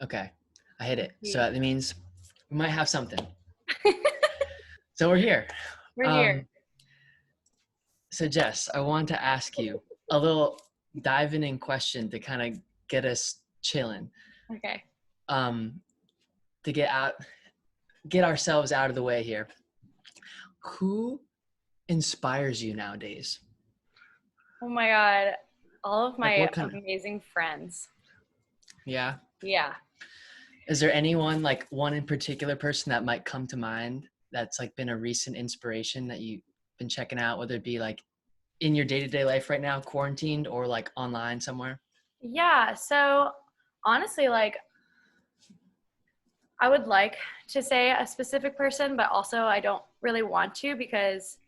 Okay, I hit it. So Yeah. that means we might have something. So we're here. We're here. Um, so Jess, I want to ask you a little diving in question to kind of get us chilling. Okay. Um, to get ourselves out of the way here. Who inspires you nowadays? Oh my God. All of Like my what kind of, amazing friends. yeah. Yeah. Is there anyone, like one in particular person that might come to mind that's like been a recent inspiration that you've been checking out, whether it be like in your day-to-day life right now, quarantined, or like online somewhere? Yeah. So honestly, like I would like to say a specific person, but also I don't really want to because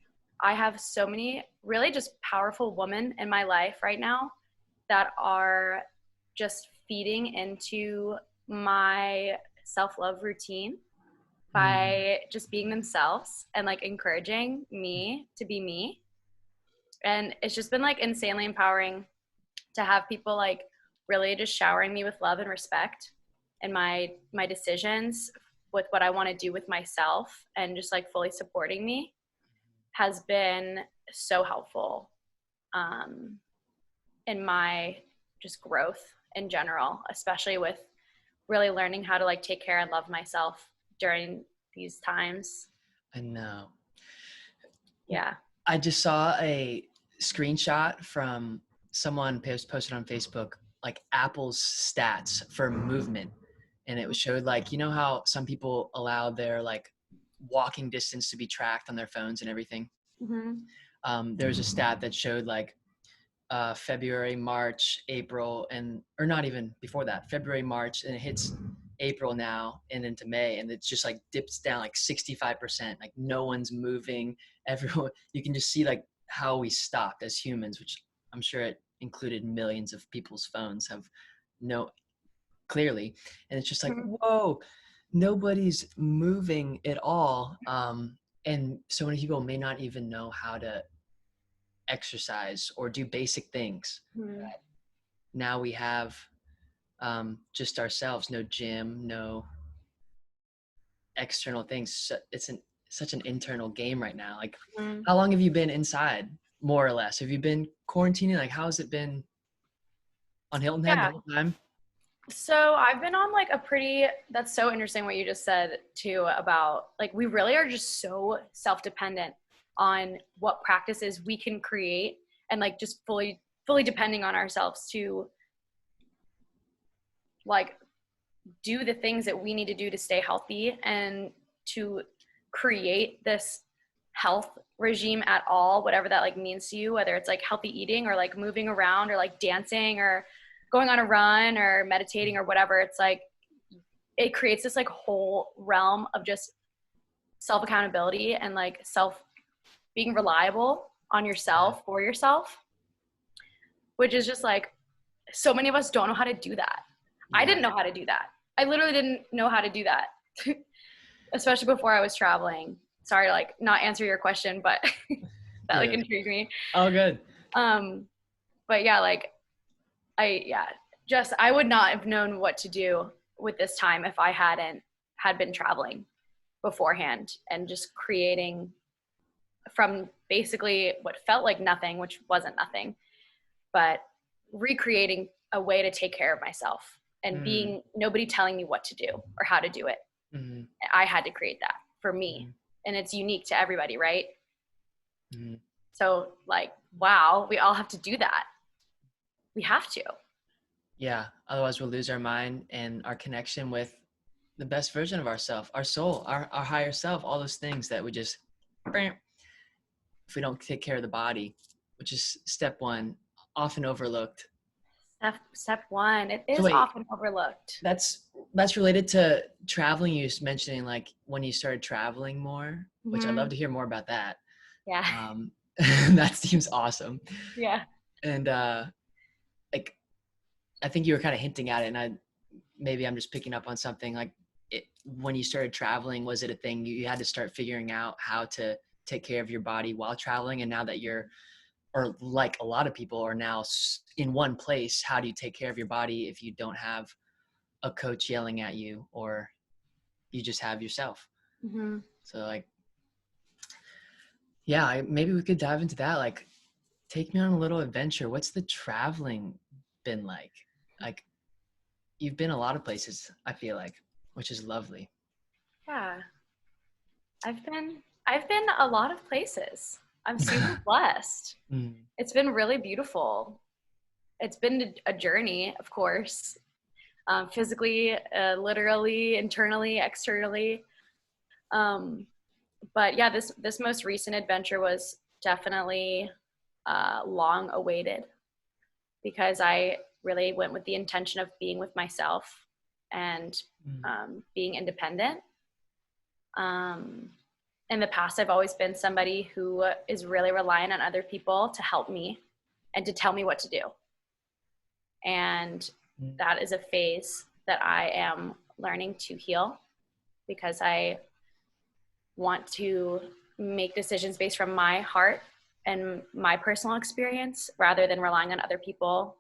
I have so many really just powerful women in my life right now that are just feeding into my self-love routine Mm. by just being themselves and like encouraging me to be me. And it's just been like insanely empowering to have people like really just showering me with love and respect and my decisions with what I want to do with myself and just like fully supporting me has been so helpful um, in my just growth in general, especially with really learning how to like take care and love myself during these times. I know. Yeah. I just saw a screenshot from someone posted on Facebook, like Apple's stats for movement. And it was showed like, you know how some people allow their like walking distance to be tracked on their phones and everything. Mm-hmm. There was a stat that showed like February, March, April, or not even before that, February, March, and it hits April now and into May, and it's just like dips down like 65%. Like no one's moving. Everyone, you can just see like how we stopped as humans, which I'm sure it included millions of people's phones have no clearly, and it's just like Mm-hmm. whoa, nobody's moving at all. And so many people may not even know how to exercise or do basic things. Now we have just ourselves, no gym, no external things. So it's such an internal game right now. Like, Mm-hmm. how long have you been inside, more or less? Have you been quarantining? Like, how has it been on Hilton Head the Yeah. whole time? So I've been on like a pretty, that's so interesting what you just said too about like we really are just so self-dependent on what practices we can create and like just fully depending on ourselves to like do the things that we need to do to stay healthy and to create this health regime at all, whatever that like means to you, whether it's like healthy eating or like moving around or like dancing or going on a run or meditating or whatever. It's like it creates this like whole realm of just self accountability and like self being reliable on Yeah. yourself for yourself, which is just like so many of us don't know how to do that. I Yeah. didn't know how to do that. I literally didn't know how to do that, especially before I was traveling. Sorry to like not answer your question, but that like Yeah. intrigued me. Oh, good. Um, but yeah, like yeah, just I would not have known what to do with this time if I hadn't had been traveling beforehand and just creating from basically what felt like nothing, which wasn't nothing, but recreating a way to take care of myself and Mm. being nobody telling me what to do or how to do it. Mm. I had to create that for me. Mm. And it's unique to everybody, right? Mm. So, like, wow, we all have to do that. We have to. Yeah. Otherwise, we'll lose our mind and our connection with the best version of ourselves, our soul, our higher self, all those things that we just, if we don't take care of the body, which is step one, often overlooked. Step one, it So is wait, often overlooked. that's related to traveling. You was mentioning like when you started traveling more, which I'd love Mm-hmm. to hear more about that. Yeah. Um, that seems awesome. Yeah. And like I think you were kind of hinting at it, and maybe I'm just picking up on something. Like when you started traveling, was it a thing you had to start figuring out how to take care of your body while traveling? And now that you're or like a lot of people are now in one place. How do you take care of your body if you don't have a coach yelling at you, or you just have yourself? Mm-hmm. So like, yeah, maybe we could dive into that. Like, take me on a little adventure. What's the traveling been like? Like, you've been a lot of places, I feel like, which is lovely. Yeah. I've been a lot of places. I'm super blessed. Mm. It's been really beautiful. It's been a journey, of course, physically, literally, internally, externally. But yeah, this most recent adventure was definitely long awaited, because I really went with the intention of being with myself and being independent. In the past, I've always been somebody who is really reliant on other people to help me and to tell me what to do. And that is a phase that I am learning to heal, because I want to make decisions based from my heart and my personal experience, rather than relying on other people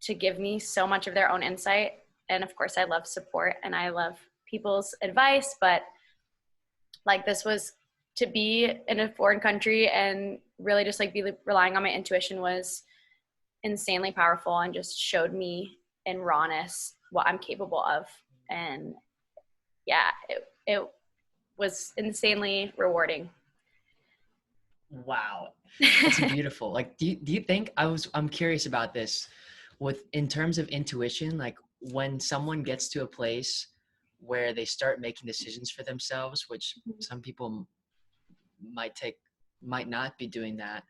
to give me so much of their own insight. And of course, I love support and I love people's advice, but like, this was to be in a foreign country and really just like be relying on my intuition was insanely powerful, and just showed me in rawness what I'm capable of. And yeah, it was insanely rewarding. Wow. That's beautiful. Like, do you think, I'm curious about this with, in terms of intuition, like when someone gets to a place where they start making decisions for themselves, which some people might not be doing that.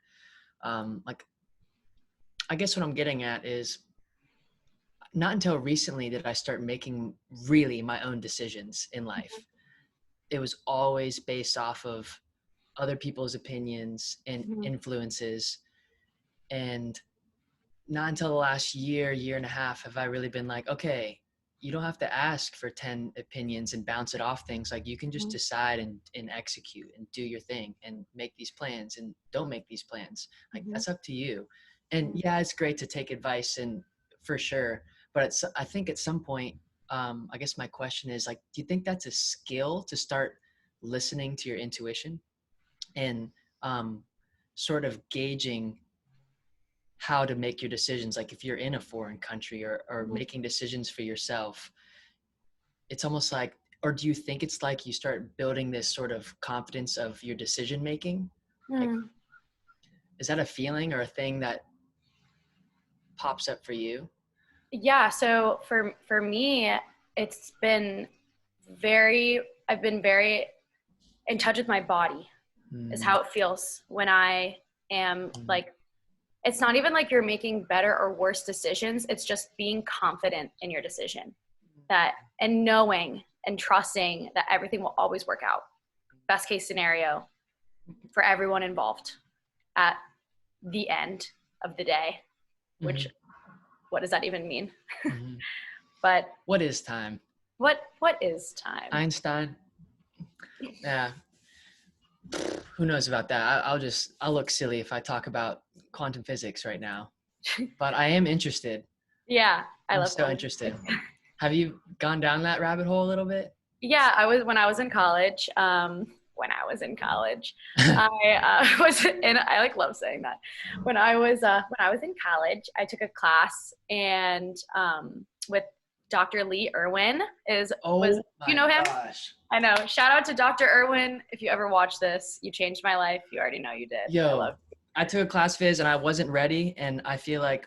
Like, I guess what I'm getting at is, not until recently did I start making really my own decisions in life. It was always based off of other people's opinions and influences. And not until the last year and a half have I really been like, okay, you don't have to ask for 10 opinions and bounce it off things. Like, you can just decide and execute and do your thing and make these plans and don't make these plans. Like, that's up to you. And yeah, it's great to take advice, and for sure. But I think at some point, I guess my question is, like, do you think that's a skill to start listening to your intuition and sort of gauging how to make your decisions? Like, if you're in a foreign country or making decisions for yourself, it's almost like, or do you think it's like you start building this sort of confidence of your decision making? Like, is that a feeling or a thing that pops up for you? Yeah, so for me, it's been I've been very in touch with my body, is how it feels when I am like, it's not even like you're making better or worse decisions. It's just being confident in your decision, that, and knowing and trusting that everything will always work out. Best case scenario for everyone involved at the end of the day, which, what does that even mean? But what is time? What is time? Einstein. Yeah. Who knows about that? I'll look silly if I talk about quantum physics right now, but I am interested. Yeah, I'm so interested. Have you gone down that rabbit hole a little bit? Yeah, when I was in college. I was in college, I like love saying that. When I was in college, I took a class and with Dr. Lee Irwin do you know him? Gosh. I know. Shout out to Dr. Irwin. If you ever watch this, you changed my life. You already know you did. Yo, I took a class phys and I wasn't ready, and I feel like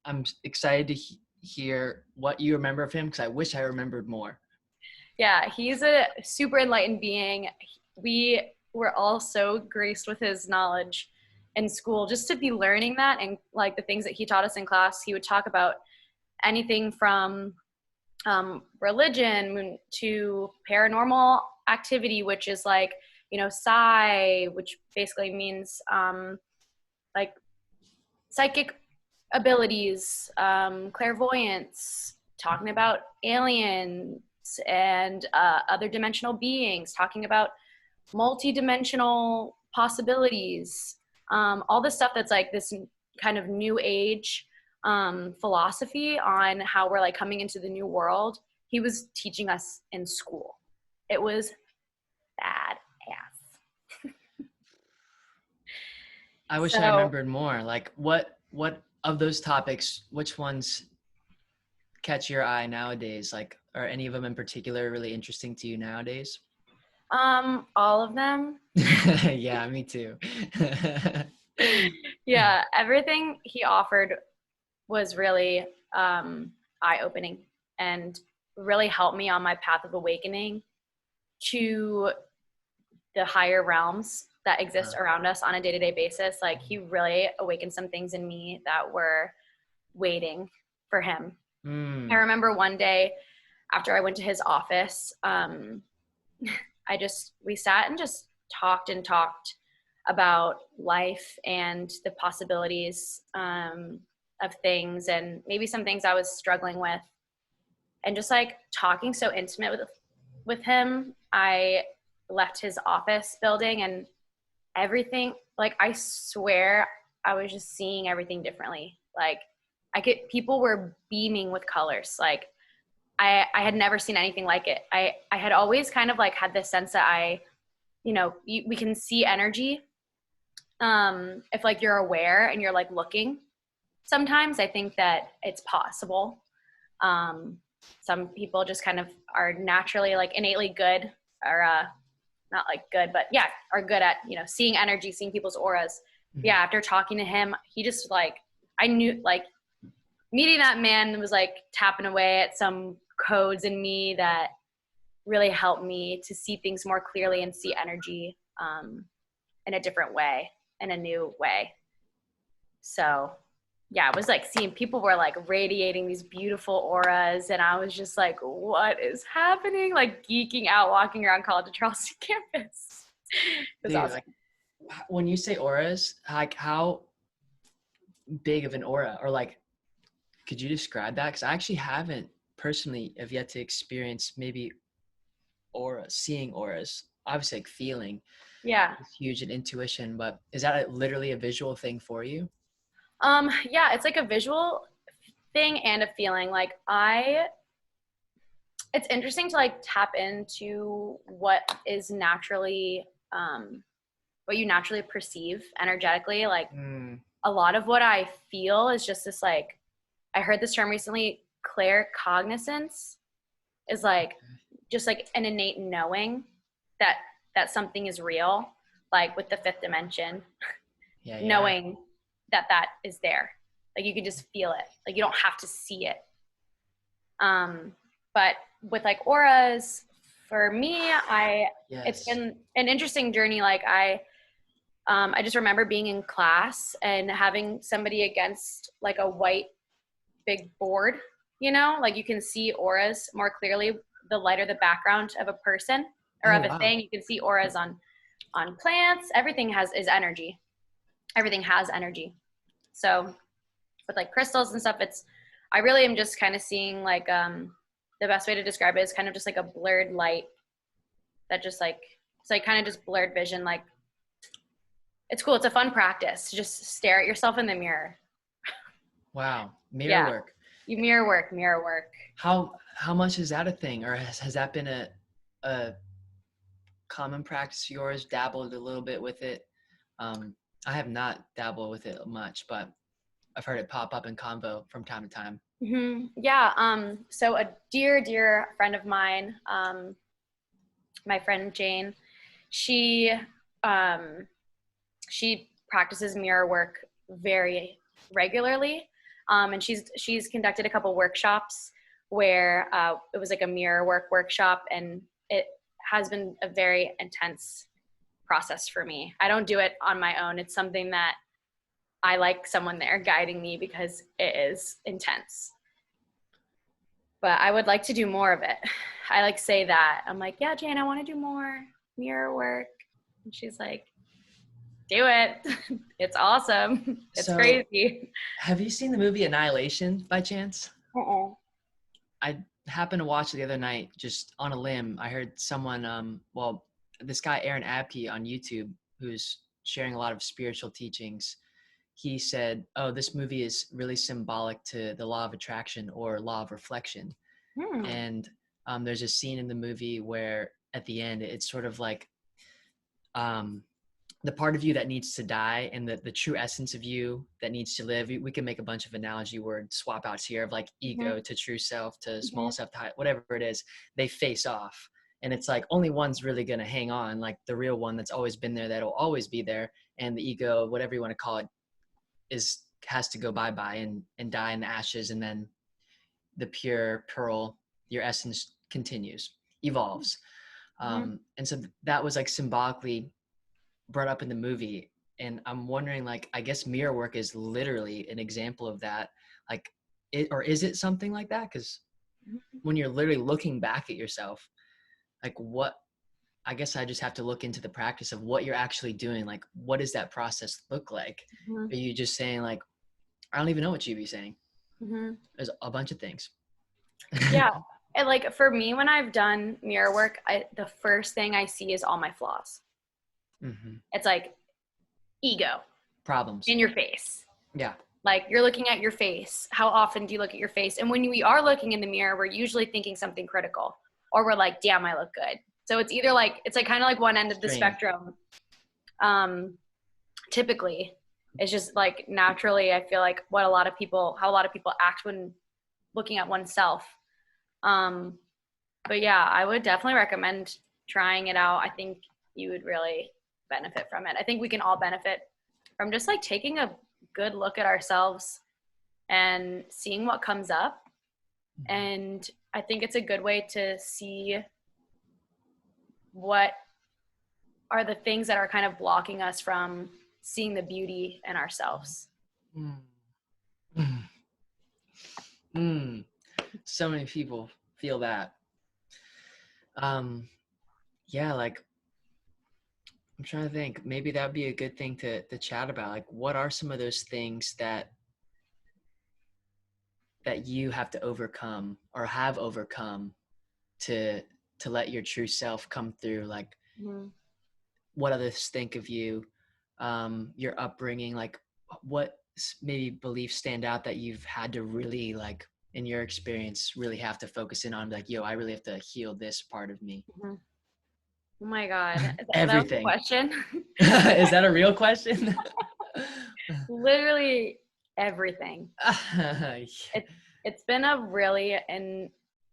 I'm excited to hear what you remember of him, because I wish I remembered more. Yeah, he's a super enlightened being. We were all so graced with his knowledge in school, just to be learning that, and like the things that he taught us in class. He would talk about anything from religion to paranormal activity, which is like, psi, which basically means like psychic abilities, clairvoyance, talking about aliens and other dimensional beings, talking about multi-dimensional possibilities, all this stuff that's like this kind of new age philosophy on how we're like coming into the new world. He was teaching us in school. It was bad ass. I wish I remembered more. Like what of those topics, which ones catch your eye nowadays? Like, are any of them in particular really interesting to you nowadays? All of them. Yeah, me too. Yeah, everything he offered was really eye-opening and really helped me on my path of awakening to the higher realms that exist around us on a day-to-day basis. Like he really awakened some things in me that were waiting for him. I remember one day after I went to his office, we sat and just talked about life and the possibilities of things, and maybe some things I was struggling with, and just like talking so intimate with him. I left his office building and everything, like I swear I was just seeing everything differently. Like people were beaming with colors. Like I had never seen anything like it. I had always kind of like had this sense that we can see energy. If like you're aware and you're like looking, sometimes I think that it's possible. Some people just kind of are naturally like innately good, or not like good, but yeah, are good at, seeing energy, seeing people's auras. Mm-hmm. Yeah. After talking to him, he just like, I knew like meeting that man was like tapping away at some codes in me that really helped me to see things more clearly and see energy in a different way, in a new way. So yeah, it was like seeing people were like radiating these beautiful auras, and I was just like, what is happening? Like geeking out, walking around College of Charleston campus. It was awesome. Like, when you say auras, like how big of an aura, or like, could you describe that? Because I actually haven't personally have yet to experience maybe seeing auras. Obviously, like feeling. Yeah. It's huge in intuition, but is that literally a visual thing for you? Yeah, it's like a visual thing and a feeling. Like it's interesting to like tap into what is naturally, what you naturally perceive energetically. Like a lot of what I feel is just this, like, I heard this term recently, claircognizance is like, just like an innate knowing that something is real, like with the fifth dimension, knowing that is there. Like you can just feel it. Like you don't have to see it. But with like auras, for me, it's been an interesting journey. Like I just remember being in class and having somebody against like a white big board, like you can see auras more clearly the lighter the background of a person or of a thing. You can see auras on plants. Everything is energy. Everything has energy. So with like crystals and stuff, I really am just kind of seeing like, the best way to describe it is kind of just like a blurred light that just like, it's like kind of just blurred vision. Like it's cool. It's a fun practice to just stare at yourself in the mirror. Wow. Mirror work. You mirror work. How much is that a thing? Or has that been a common practice of yours? Dabbled a little bit with it? I have not dabbled with it much, but I've heard it pop up in convo from time to time. Mm-hmm. Yeah. So a dear friend of mine, my friend Jane, she practices mirror work very regularly. And she's conducted a couple workshops where it was like a mirror work workshop, and it has been a very intense process for me. I don't do it on my own. It's something that I like someone there guiding me because it is intense. But I would like to do more of it. I like say that. I'm like, yeah, Jane, I want to do more mirror work. And she's like, do it. It's awesome. It's crazy. Have you seen the movie Annihilation by chance? I happened to watch it the other night, just on a limb. I heard someone, this guy Aaron Abke on YouTube, who's sharing a lot of spiritual teachings, he said, oh, this movie is really symbolic to the law of attraction or law of reflection. And there's a scene in the movie where at the end, it's sort of like the part of you that needs to die and the true essence of you that needs to live. We can make a bunch of analogy word swap outs here of like ego to true self to small self to high, whatever it is, they face off. And it's like only one's really going to hang on, like the real one that's always been there, that'll always be there. And the ego, whatever you want to call it, has to go bye-bye and die in the ashes. And then the pure pearl, your essence continues, evolves. And so that was like symbolically brought up in the movie. And I'm wondering, like, I guess mirror work is literally an example of that. Like or is it something like that? Because when you're literally looking back at yourself, like I guess I just have to look into the practice of what you're actually doing. Like, what does that process look like? Are you just saying like, I don't even know what you'd be saying. There's a bunch of things. Yeah. And like for me, when I've done mirror work, the first thing I see is all my flaws. It's like ego. Problems. In your face. Yeah. Like you're looking at your face. How often do you look at your face? And when we are looking in the mirror, we're usually thinking something critical. Or we're like, damn, I look good. So it's either like, it's like kind of like one end of the spectrum. Typically, it's just like naturally, I feel like how a lot of people act when looking at oneself. But yeah, I would definitely recommend trying it out. I think you would really benefit from it. I think we can all benefit from just like taking a good look at ourselves and seeing what comes up. And I think it's a good way to see what are the things that are kind of blocking us from seeing the beauty in ourselves. So many people feel that. Yeah, like I'm trying to think, maybe that'd be a good thing to chat about. Like, what are some of those things that you have to overcome or have overcome to let your true self come through? Like, what others think of you, your upbringing, like what maybe beliefs stand out that you've had to really, like, in your experience, really have to focus in on, like, yo, I really have to heal this part of me. Oh my God. Everything. That was a question? Is that a real question? Literally everything. It's been a really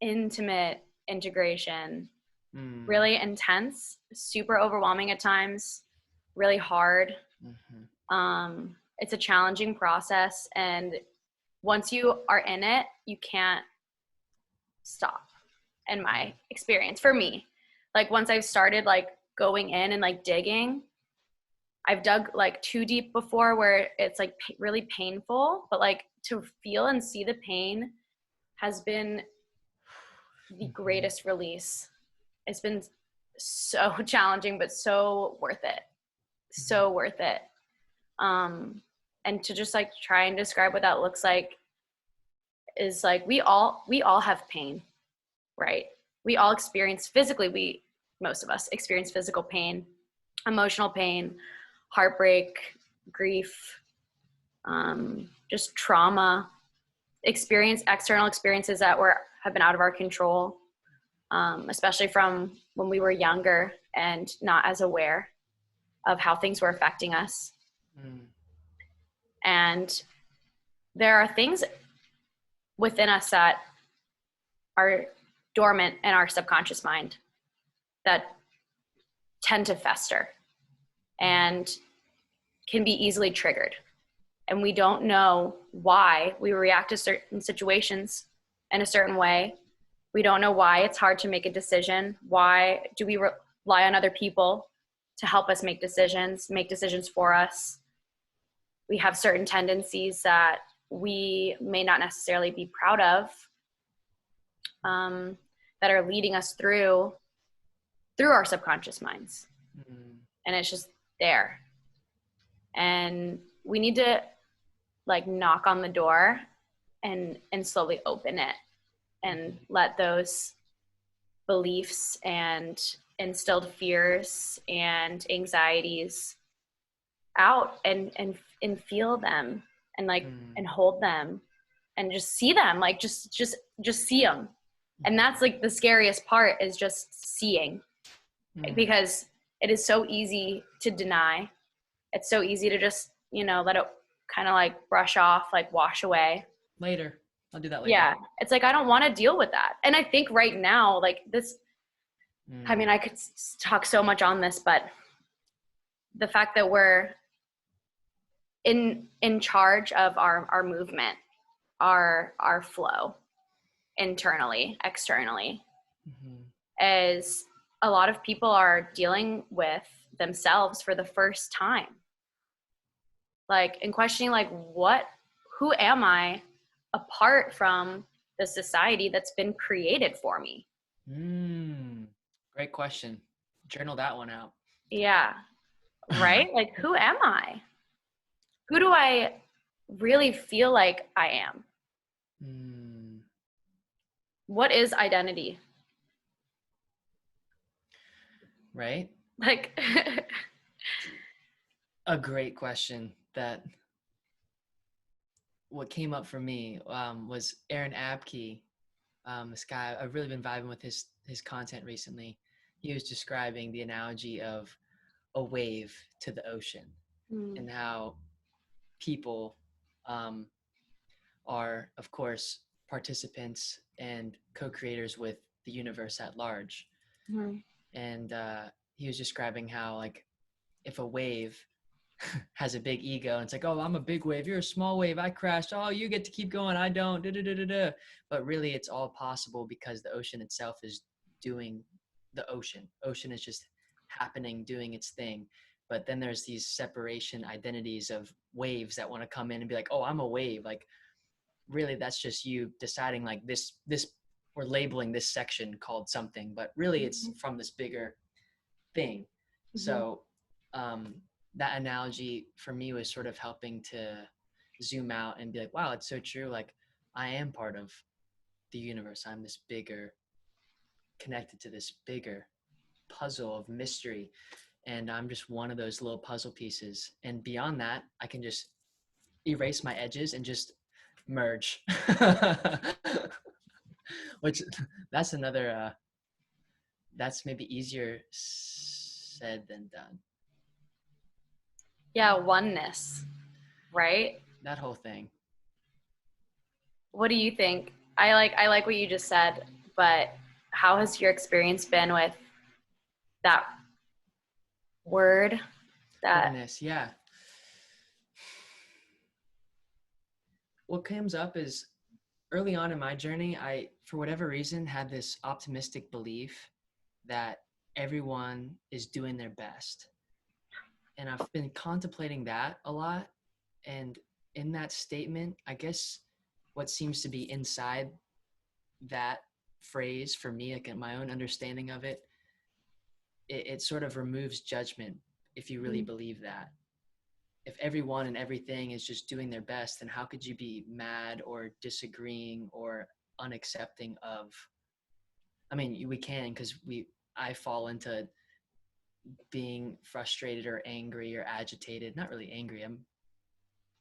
intimate integration, really intense, super overwhelming at times, really hard. It's a challenging process, and once you are in it, you can't stop, in my experience. For me, like once I've started like going in and like digging, I've dug like too deep before where it's like really painful, but like to feel and see the pain has been the greatest release. It's been so challenging, but so worth it. So worth it. And to just like try and describe what that looks like is like, we all have pain, right? We all experience physically, most of us experience physical pain, emotional pain, heartbreak, grief, just trauma, external experiences that have been out of our control, especially from when we were younger and not as aware of how things were affecting us. And there are things within us that are dormant in our subconscious mind that tend to fester and can be easily triggered. And we don't know why we react to certain situations in a certain way. We don't know why it's hard to make a decision. Why do we rely on other people to help us make decisions for us? We have certain tendencies that we may not necessarily be proud of, that are leading us through our subconscious minds. And it's just there. And we need to like knock on the door and slowly open it and let those beliefs and instilled fears and anxieties out and feel them and like and hold them and just see them, like just see them. And that's like the scariest part, is just seeing, because it is so easy to deny. It's so easy to just, you know, let it kind of like brush off, like wash away. Later. I'll do that later. Yeah. It's like, I don't want to deal with that. And I think right now, like this, I mean, I could talk so much on this, but the fact that we're in charge of our movement, our flow, internally, externally, is a lot of people are dealing with themselves for the first time. Like, and questioning, like, who am I apart from the society that's been created for me? Great question. Journal that one out. Yeah. Right? Like, who am I? Who do I really feel like I am? What is identity? Right? Like, a great question. That what came up for me was Aaron Abke. This guy, I've really been vibing with his content recently. He was describing the analogy of a wave to the ocean and how people are, of course, participants and co-creators with the universe at large. And he was describing how, like, if a wave has a big ego and it's like, oh, I'm a big wave, you're a small wave, I crashed, oh, you get to keep going, I don't, but really it's all possible because the ocean itself is doing the ocean is just happening, doing its thing. But then there's these separation identities of waves that want to come in and be like, oh, I'm a wave. Like, really, that's just you deciding, like, this we're labeling this section called something, but really it's from this bigger thing. So that analogy for me was sort of helping to zoom out and be like, wow, it's so true. Like, I am part of the universe. I'm this bigger, connected to this bigger puzzle of mystery. And I'm just one of those little puzzle pieces. And beyond that, I can just erase my edges and just merge. Which, that's another, that's maybe easier said than done. yeah, oneness, right? That whole thing. What do you think? I like what you just said, but how has your experience been with that word? That Oneness, yeah. What comes up is, early on in my journey, I, for whatever reason, had this optimistic belief that everyone is doing their best. And I've been contemplating that a lot. And in that statement, I guess what seems to be inside that phrase for me, like in my own understanding of it, it sort of removes judgment if you really believe that. If everyone and everything is just doing their best, then how could you be mad or disagreeing or unaccepting of, I mean, we can, because I fall into being frustrated or angry or agitated. Not really angry, I'm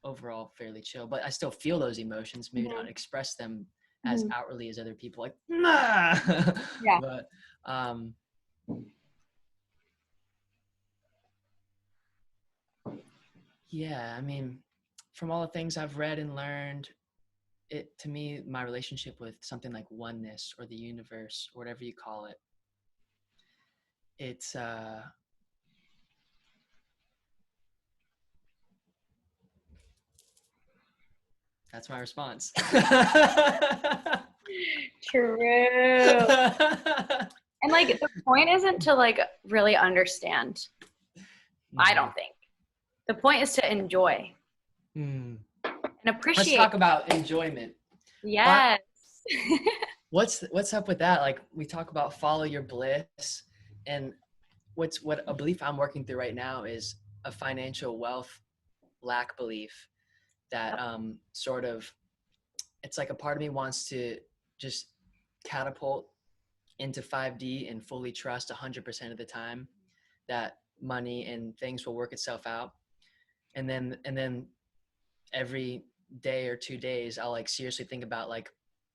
overall fairly chill, but I still feel those emotions, maybe not express them as outwardly as other people, like, nah. Yeah. But yeah, I mean, from all the things I've read and learned, it, to me, my relationship with something like oneness or the universe or whatever you call it, it's that's my response. True. And like, the point isn't to like really understand. I don't think. The point is to enjoy and appreciate. Let's talk about enjoyment. Yes. What's up with that? Like, we talk about follow your bliss, and what a belief I'm working through right now is a financial wealth lack belief that sort of, it's like a part of me wants to just catapult into 5D and fully trust 100% of the time that money and things will work itself out. And then every day or 2 days, I'll like seriously think about like,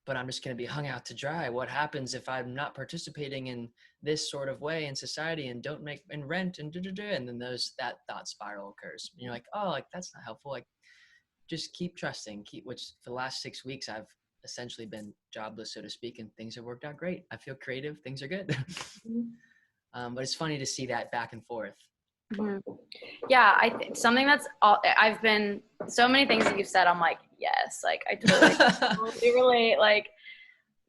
but I'm just going to be hung out to dry. What happens if I'm not participating in this sort of way in society and don't make and rent and and then that thought spiral occurs. And you're like, oh, like that's not helpful. Like just keep trusting, which for the last 6 weeks, I've essentially been jobless, so to speak, and things have worked out great. I feel creative. Things are good. But it's funny to see that back and forth. Mm-hmm. Yeah, something that's I've been so many things that you've said. I'm like, yes, like I totally relate. Like,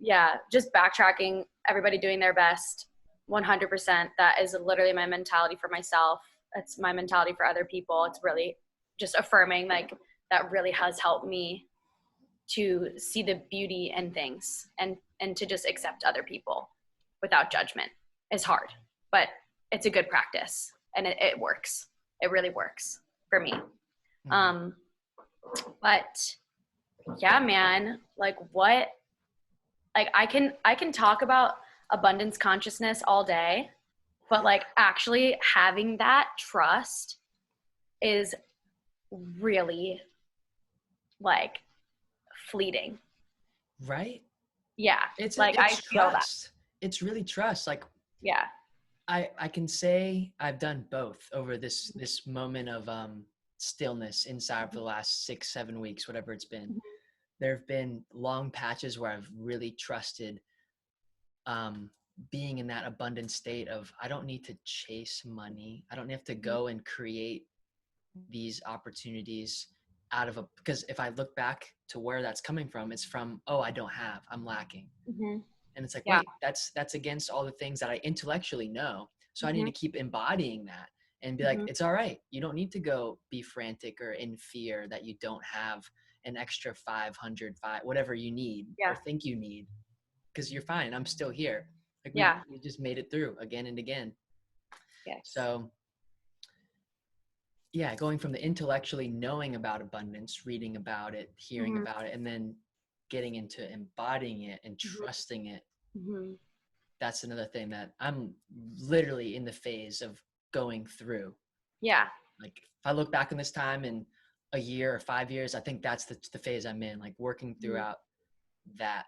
yeah, just backtracking, everybody doing their best, 100%. That is literally my mentality for myself. It's my mentality for other people. It's really just affirming, like that really has helped me to see the beauty in things and to just accept other people without judgment. Is hard, but it's a good practice. And it works. It really works for me. But yeah, man, like what, like I can talk about abundance consciousness all day, but like actually having that trust is really like fleeting. Right? Yeah. It's like I feel trust. It's really trust. Like, yeah. I can say I've done both over this moment of stillness inside for the last 6-7 weeks, whatever it's been. There have been long patches where I've really trusted being in that abundant state of I don't need to chase money. I don't have to go and create these opportunities because if I look back to where that's coming from, it's from, oh, I don't have, I'm lacking. And it's like, wait, that's against all the things that I intellectually know. So I need to keep embodying that and be like, it's all right. You don't need to go be frantic or in fear that you don't have an extra 500, whatever you need or think you need, because you're fine. I'm still here. Like we just made it through again and again. Yes. So yeah, going from the intellectually knowing about abundance, reading about it, hearing about it, and then getting into embodying it and trusting it. That's another thing that I'm literally in the phase of going through. Yeah. Like if I look back on this time in a year or 5 years, I think that's the phase I'm in, like working throughout that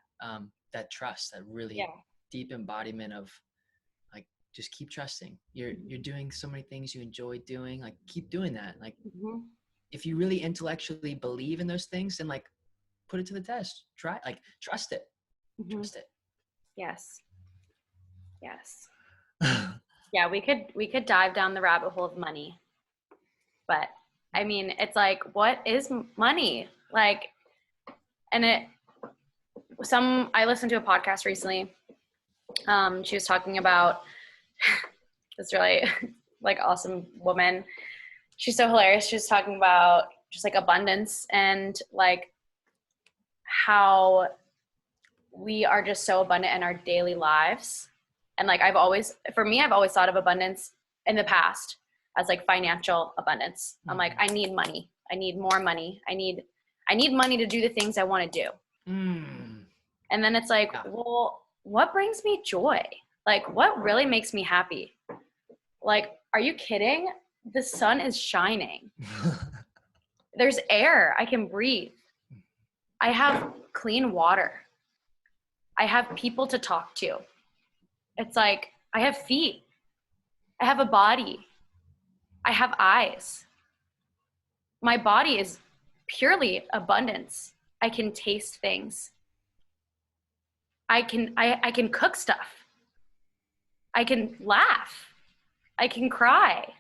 trust, that really deep embodiment of like, just keep trusting. You're doing so many things you enjoy doing, like keep doing that. Like if you really intellectually believe in those things, then like put it to the test. Try, like trust it. Trust it. Yes. Yeah, we could dive down the rabbit hole of money. But I mean, it's like, what is money? Like, and I listened to a podcast recently. She was talking about this really like awesome woman. She's so hilarious. She was talking about just like abundance and like how we are just so abundant in our daily lives. And like I've always thought of abundance in the past as like financial abundance. I'm like, I need money. I need more money. I need money to do the things I want to do. And then it's like, well, what brings me joy? Like, what really makes me happy? Like, are you kidding? The sun is shining. There's air I can breathe. I have clean water. I have people to talk to. It's like, I have feet. I have a body. I have eyes. My body is purely abundance. I can taste things. I can cook stuff. I can laugh. I can cry.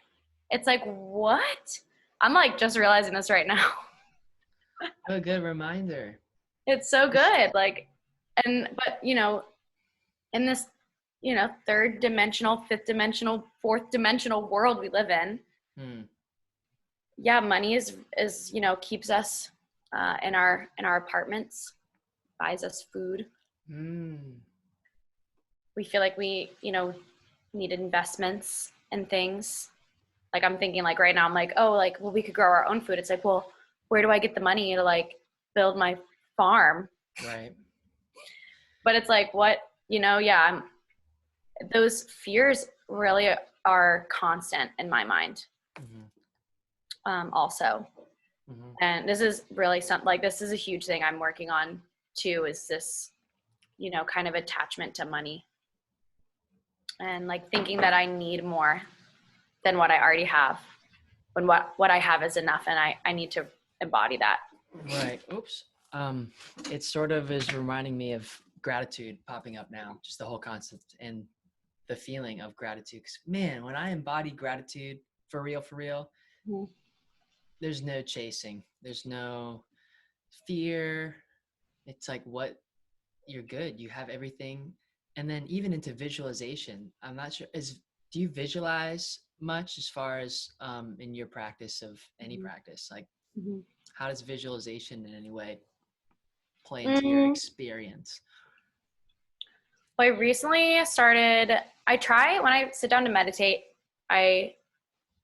It's like, what? I'm like just realizing this right now. A good reminder. It's so good. Like, but you know, in this, you know, third dimensional, fifth dimensional, fourth dimensional world we live in. Yeah, money is, you know, keeps us in our apartments, buys us food. We feel like we, you know, need investments and things. Like I'm thinking like right now, I'm like, oh, like, well, we could grow our own food. It's like, well, where do I get the money to like build my farm? Right. But it's like, what, you know, those fears really are constant in my mind. also. Mm-hmm. And this is really this is a huge thing I'm working on too, is this, kind of attachment to money and like thinking that I need more than what I already have, when what I have is enough, and I need to embody that. Right. Oops. It sort of is reminding me of gratitude popping up now, just the whole concept and the feeling of gratitude. 'Cause, man, when I embody gratitude for real, Mm-hmm. there's no chasing. There's no fear. It's like you're good. You have everything. And then even into visualization, I'm not sure, do you visualize much as far as in your practice of any practice? Like, Mm-hmm. how does visualization in any way play into your Mm-hmm. experience? Well, I recently started, I try when I sit down to meditate, I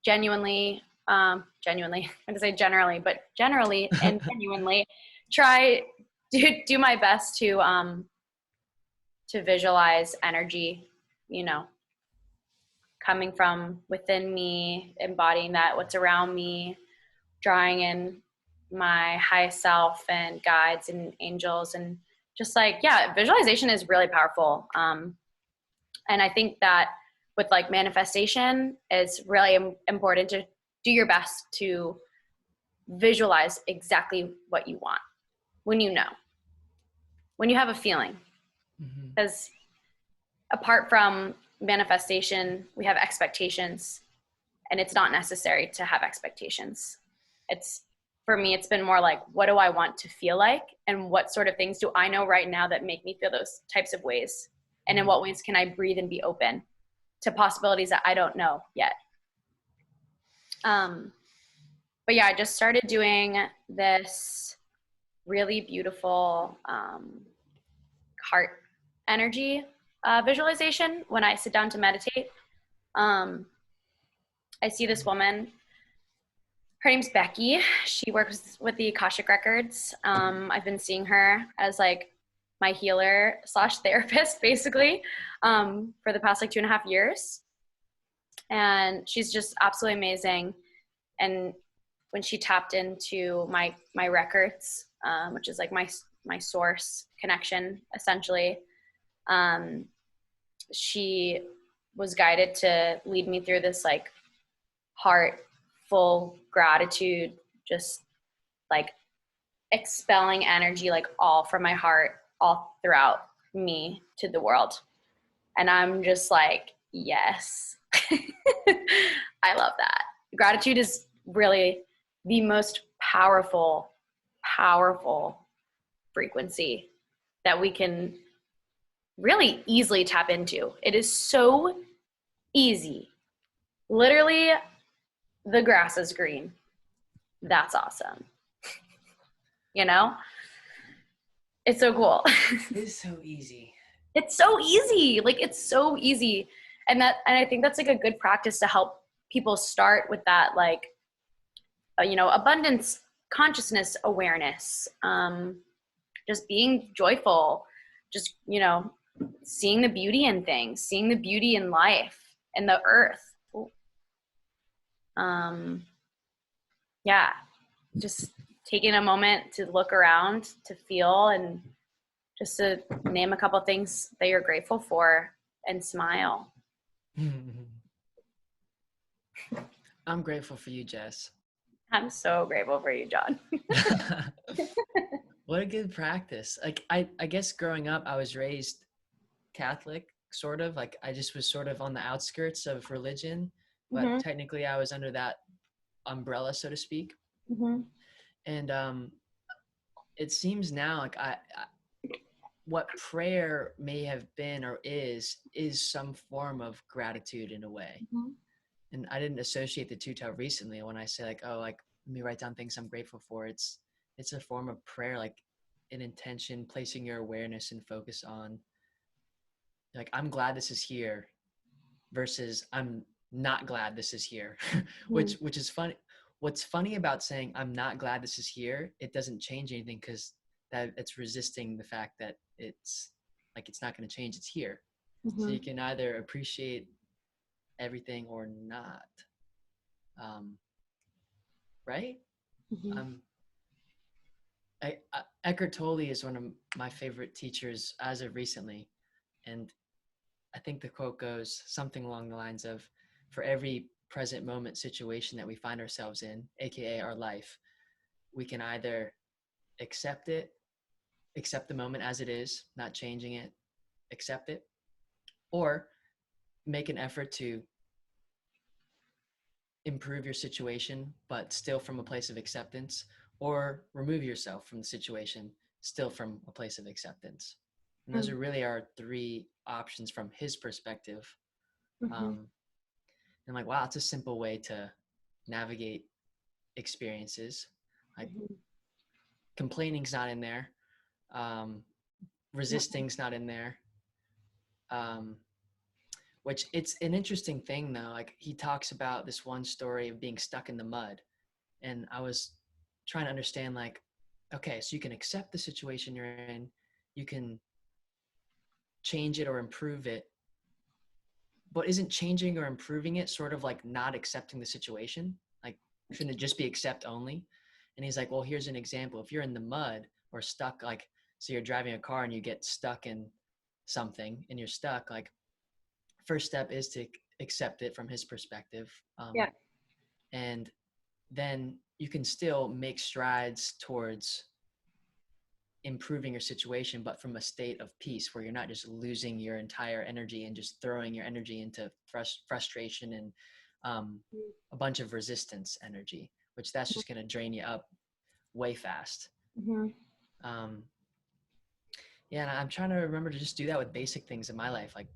genuinely, I'm going to say generally, but generally and genuinely try to do my best to visualize energy, coming from within me, embodying that, what's around me, drawing in my highest self and guides and angels, and just like, yeah, visualization is really powerful. And I think that with like manifestation, it's really important to do your best to visualize exactly what you want when you have a feeling. Because apart from manifestation, we have expectations, and it's not necessary to have expectations. For me, it's been more like, what do I want to feel like? And what sort of things do I know right now that make me feel those types of ways? And in what ways can I breathe and be open to possibilities that I don't know yet? But yeah, I just started doing this really beautiful heart energy visualization when I sit down to meditate. I see this woman. Her name's Becky. She works with the Akashic Records. I've been seeing her as like my healer / therapist, basically, for the past like 2.5 years. And she's just absolutely amazing. And when she tapped into my records, which is like my source connection, essentially, she was guided to lead me through this like heartful gratitude, just like expelling energy like all from my heart all throughout me to the world. And I'm just like, yes. I love that. Gratitude is really the most powerful frequency that we can really easily tap into. It is so easy. Literally, the grass is green. That's awesome. It's so cool. It is so easy. It's so easy. Like, it's so easy. And I think that's like a good practice to help people start with that, like, abundance, consciousness, awareness, just being joyful, just, seeing the beauty in things, seeing the beauty in life and the earth. Yeah, just taking a moment to look around, to feel, and just to name a couple of things that you're grateful for and smile. I'm grateful for you, Jess. I'm so grateful for you, John. What a good practice. Like, I guess growing up, I was raised Catholic, sort of. Like, I just was sort of on the outskirts of religion, but Mm-hmm. technically I was under that umbrella, so to speak. Mm-hmm. And it seems now like what prayer may have been or is some form of gratitude in a way. Mm-hmm. And I didn't associate the two till recently. When I say like, oh, like, let me write down things I'm grateful for, it's a form of prayer, like an intention, placing your awareness and focus on, like, I'm glad this is here versus I'm not glad this is here. which is funny. What's funny about saying I'm not glad this is here, it doesn't change anything, because that it's resisting the fact that it's not going to change, it's here. So you can either appreciate everything or not. right? Mm-hmm. Eckhart Tolle is one of my favorite teachers as of recently. And I think the quote goes something along the lines of, for every present moment situation that we find ourselves in, AKA our life, we can either accept it, accept the moment as it is, not changing it, accept it, or make an effort to improve your situation, but still from a place of acceptance, or remove yourself from the situation, still from a place of acceptance. And those are really our three options from his perspective. Mm-hmm. And like, wow, it's a simple way to navigate experiences. Like, Mm-hmm. complaining's not in there. Resisting's not in there. Um, which it's an interesting thing though. Like, he talks about this one story of being stuck in the mud. And I was trying to understand, like, okay, so you can accept the situation you're in, you can change it or improve it, but isn't changing or improving it sort of like not accepting the situation? Like, shouldn't it just be accept only? And he's like, well, here's an example. If you're in the mud or stuck, like, so you're driving a car and you get stuck in something and you're stuck, like, first step is to accept it from his perspective. Yeah. And then you can still make strides towards improving your situation, but from a state of peace where you're not just losing your entire energy and just throwing your energy into frustration and a bunch of resistance energy, which that's just going to drain you up way fast. Mm-hmm. Yeah, and I'm trying to remember to just do that with basic things in my life, like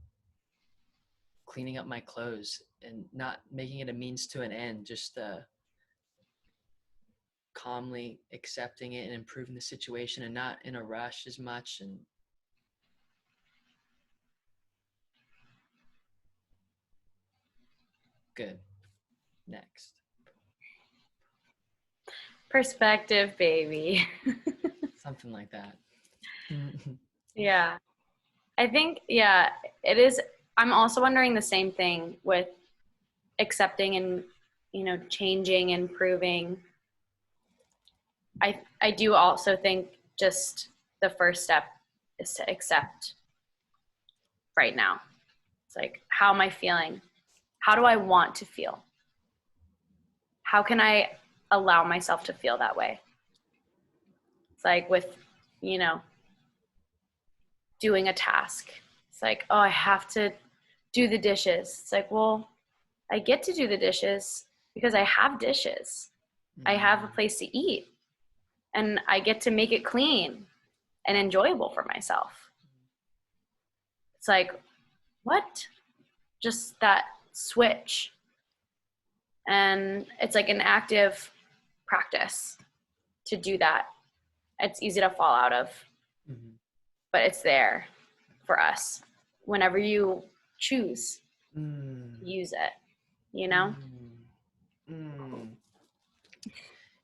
cleaning up my clothes and not making it a means to an end, just calmly accepting it and improving the situation and not in a rush as much. And good. Next. Perspective, baby. Something like that. Yeah. I think, yeah, it is. I'm also wondering the same thing with accepting and, changing, improving. I do also think just the first step is to accept right now. It's like, how am I feeling? How do I want to feel? How can I allow myself to feel that way? It's like with, you know, doing a task. It's like, oh, I have to do the dishes. It's like, well, I get to do the dishes because I have dishes. I have a place to eat and I get to make it clean and enjoyable for myself. It's like, what? Just that switch. And it's like an active practice to do that. It's easy to fall out of, but it's there for us whenever you choose to use it, you know?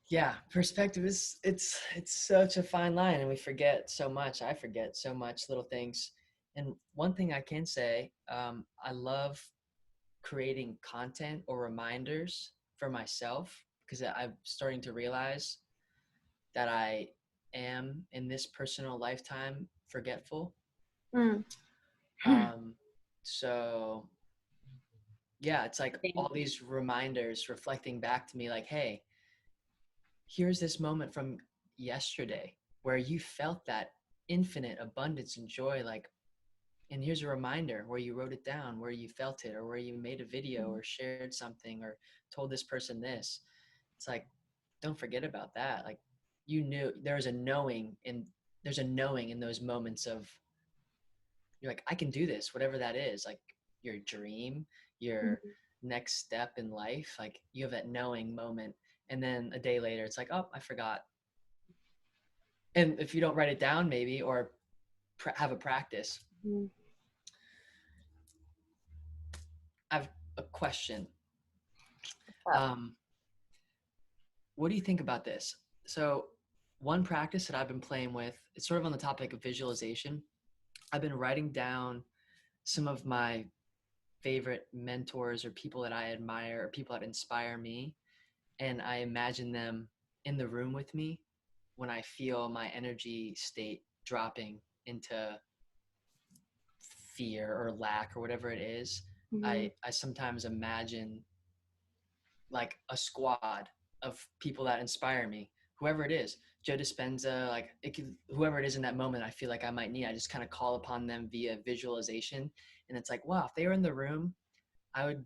Yeah, perspective is it's such a fine line, and we forget so much. I forget so much little things. And one thing I can say, I love creating content or reminders for myself, because I'm starting to realize that I am in this personal lifetime forgetful. So yeah, it's like all these reminders reflecting back to me, like, hey, here's this moment from yesterday where you felt that infinite abundance and joy, like, and here's a reminder where you wrote it down, where you felt it, or where you made a video or shared something or told this person this. It's like, don't forget about that. Like, you knew there's a knowing in those moments of, you're like, I can do this, whatever that is, like your dream, your next step in life, like you have that knowing moment. And then a day later, it's like, oh, I forgot. And if you don't write it down, maybe, or have a practice. I have a question. What do you think about this? So one practice that I've been playing with, it's sort of on the topic of visualization. I've been writing down some of my favorite mentors or people that I admire or people that inspire me. and I imagine them in the room with me when I feel my energy state dropping into fear or lack or whatever it is. I sometimes imagine like a squad of people that inspire me, whoever it is, Joe Dispenza, like whoever it is in that moment, I feel like I might need, I just kind of call upon them via visualization. And it's like, wow, if they were in the room, I would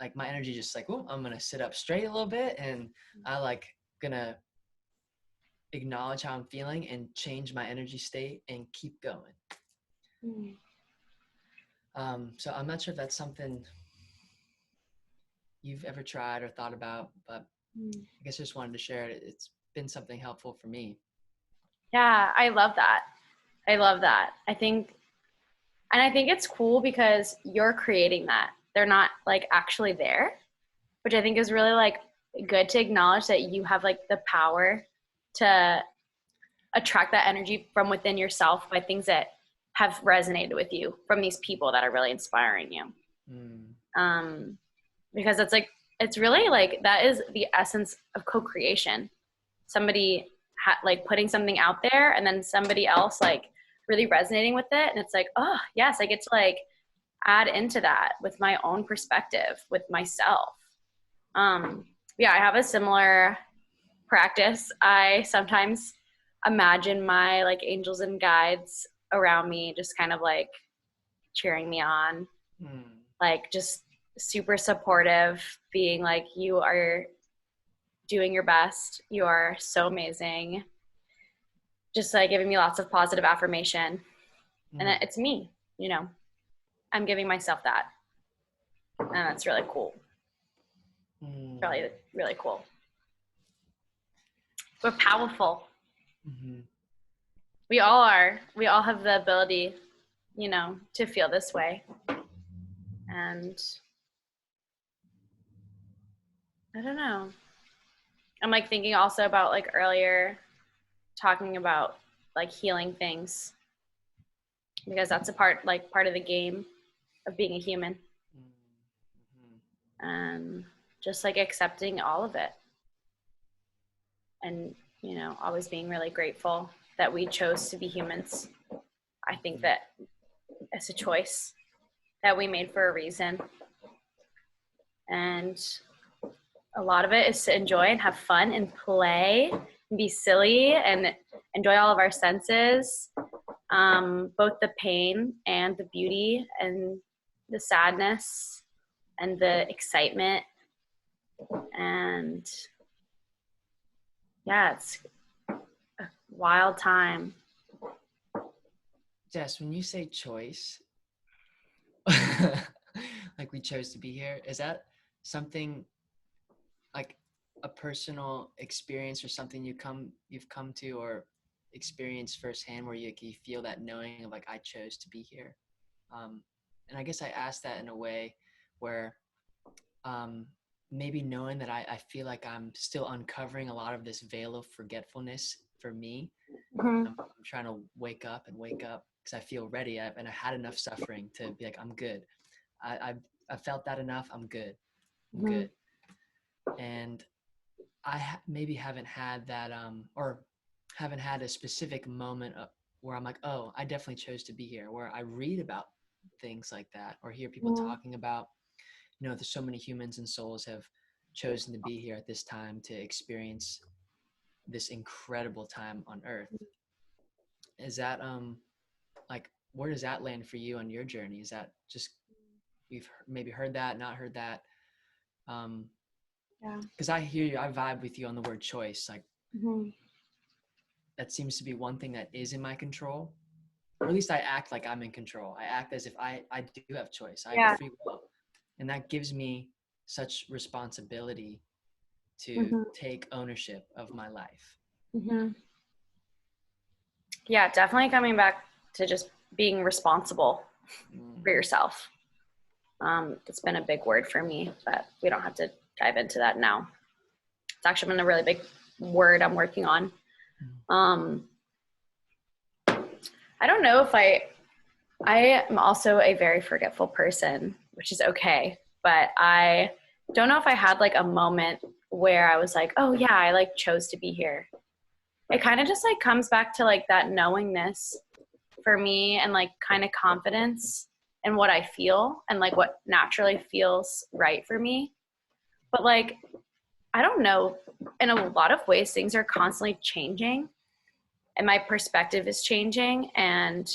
like, my energy just like, oh, I'm going to sit up straight a little bit. And I like gonna acknowledge how I'm feeling and change my energy state and keep going. So I'm not sure if that's something you've ever tried or thought about, but I guess I just wanted to share it. It's been something helpful for me. Yeah, I love that. I think it's cool because you're creating that. They're not like actually there, which I think is really like good to acknowledge that you have like the power to attract that energy from within yourself by things that have resonated with you from these people that are really inspiring you. Because it's really like, that is the essence of co-creation. Somebody like putting something out there and then somebody else like really resonating with it. And it's like, oh yes, I get to like add into that with my own perspective with myself. Yeah, I have a similar practice. I sometimes imagine my like angels and guides around me, just kind of like cheering me on, like just super supportive, being like, you are doing your best. You are so amazing. Just like giving me lots of positive affirmation. And it's me, you know, I'm giving myself that. And that's really cool. Really, really cool. We're powerful. We all are. We all have the ability, you know, to feel this way. And I don't know. I'm like thinking also about like earlier talking about like healing things, because that's a part of the game of being a human. And just like accepting all of it. And, you know, always being really grateful that we chose to be humans. I think that it's a choice that we made for a reason. And a lot of it is to enjoy and have fun and play and be silly and enjoy all of our senses, both the pain and the beauty and the sadness and the excitement. And yeah, it's a wild time. Jess, when you say choice, like we chose to be here, is that something like a personal experience or something you've come to or experienced firsthand where you feel that knowing of like, I chose to be here? And I guess I asked that in a way where maybe knowing that I feel like I'm still uncovering a lot of this veil of forgetfulness for me. I'm trying to wake up because I feel ready, and I had enough suffering to be like, I'm good. I felt that enough. I'm good. I'm good. And I maybe haven't had that, or haven't had a specific moment where I'm like, oh, I definitely chose to be here, where I read about things like that or hear people talking about, you know, there's so many humans and souls have chosen to be here at this time to experience this incredible time on earth. Is that, like, where does that land for you on your journey? Is that just, you've maybe heard that, not heard that? Yeah. Because I hear you, I vibe with you on the word choice. Like, that seems to be one thing that is in my control, or at least I act like I'm in control. I act as if I do have choice. I have free will. And that gives me such responsibility to take ownership of my life. Yeah, definitely coming back to just being responsible for yourself. It's been a big word for me, but we don't have to dive into that now. It's actually been a really big word I'm working on. I don't know if I am also a very forgetful person, which is okay, but I don't know if I had like a moment where I was like, oh yeah, I like chose to be here. It kind of just like comes back to like that knowingness for me and like kind of confidence in what I feel and like what naturally feels right for me. But like, I don't know, in a lot of ways, things are constantly changing and my perspective is changing, and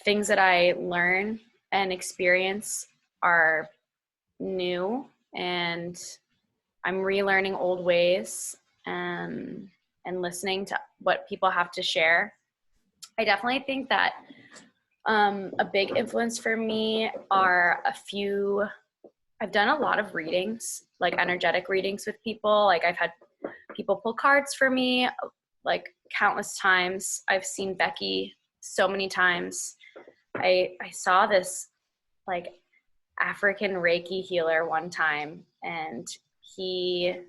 things that I learn and experience are new, and I'm relearning old ways and listening to what people have to share. I definitely think that a big influence for me are I've done a lot of readings, like energetic readings with people. Like I've had people pull cards for me like countless times. I've seen Becky so many times. I saw this like African Reiki healer one time, and it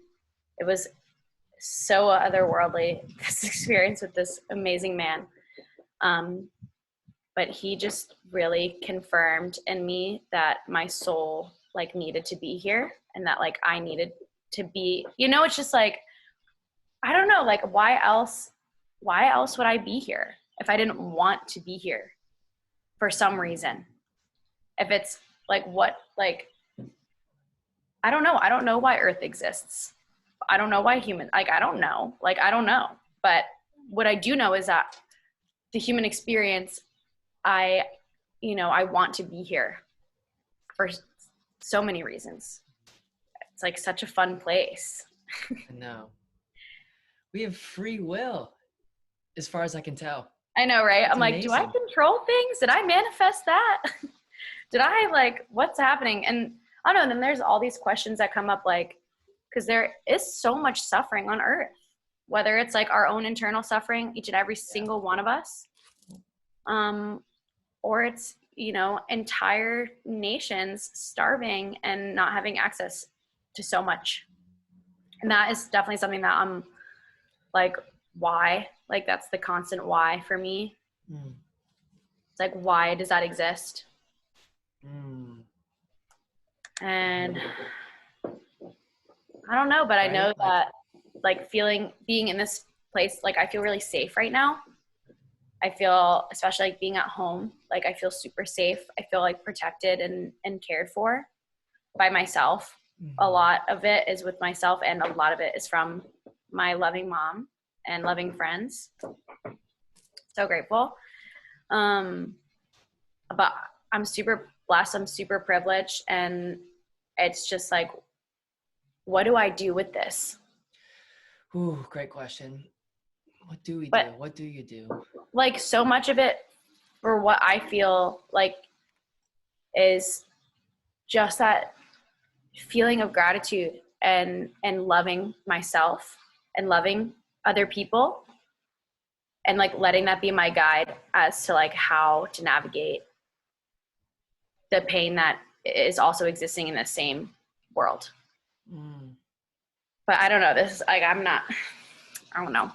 was so otherworldly, this experience with this amazing man. But he just really confirmed in me that my soul like needed to be here, and that like I needed to be, it's just like, I don't know, like why else would I be here if I didn't want to be here for some reason? If it's like I don't know. I don't know why Earth exists. I don't know why I don't know. Like, I don't know. But what I do know is that the human experience, I want to be here for so many reasons. It's like such a fun place. No, we have free will, as far as I can tell. I know, right? It's I'm like, amazing. do I control things? Did I manifest that? Did I like, what's happening? And I don't know. And then there's all these questions that come up, like, because there is so much suffering on Earth, whether it's like our own internal suffering, each and every single one of us, or it's, entire nations starving and not having access to so much. And that is definitely something that I'm like, why? Like, that's the constant why for me. It's like, why does that exist? And I don't know, but I know that like being in this place, like I feel really safe right now. I feel, especially like being at home, like I feel super safe. I feel like protected and cared for by myself. A lot of it is with myself, and a lot of it is from my loving mom and loving friends. So grateful. But I'm super blessed. I'm super privileged. And it's just like, what do I do with this? Ooh, great question. What do we do? What do you do? Like so much of it, for what I feel like, is just that feeling of gratitude and loving myself and loving other people, and like letting that be my guide as to like how to navigate the pain that is also existing in the same world. But I don't know, this is like, I don't know.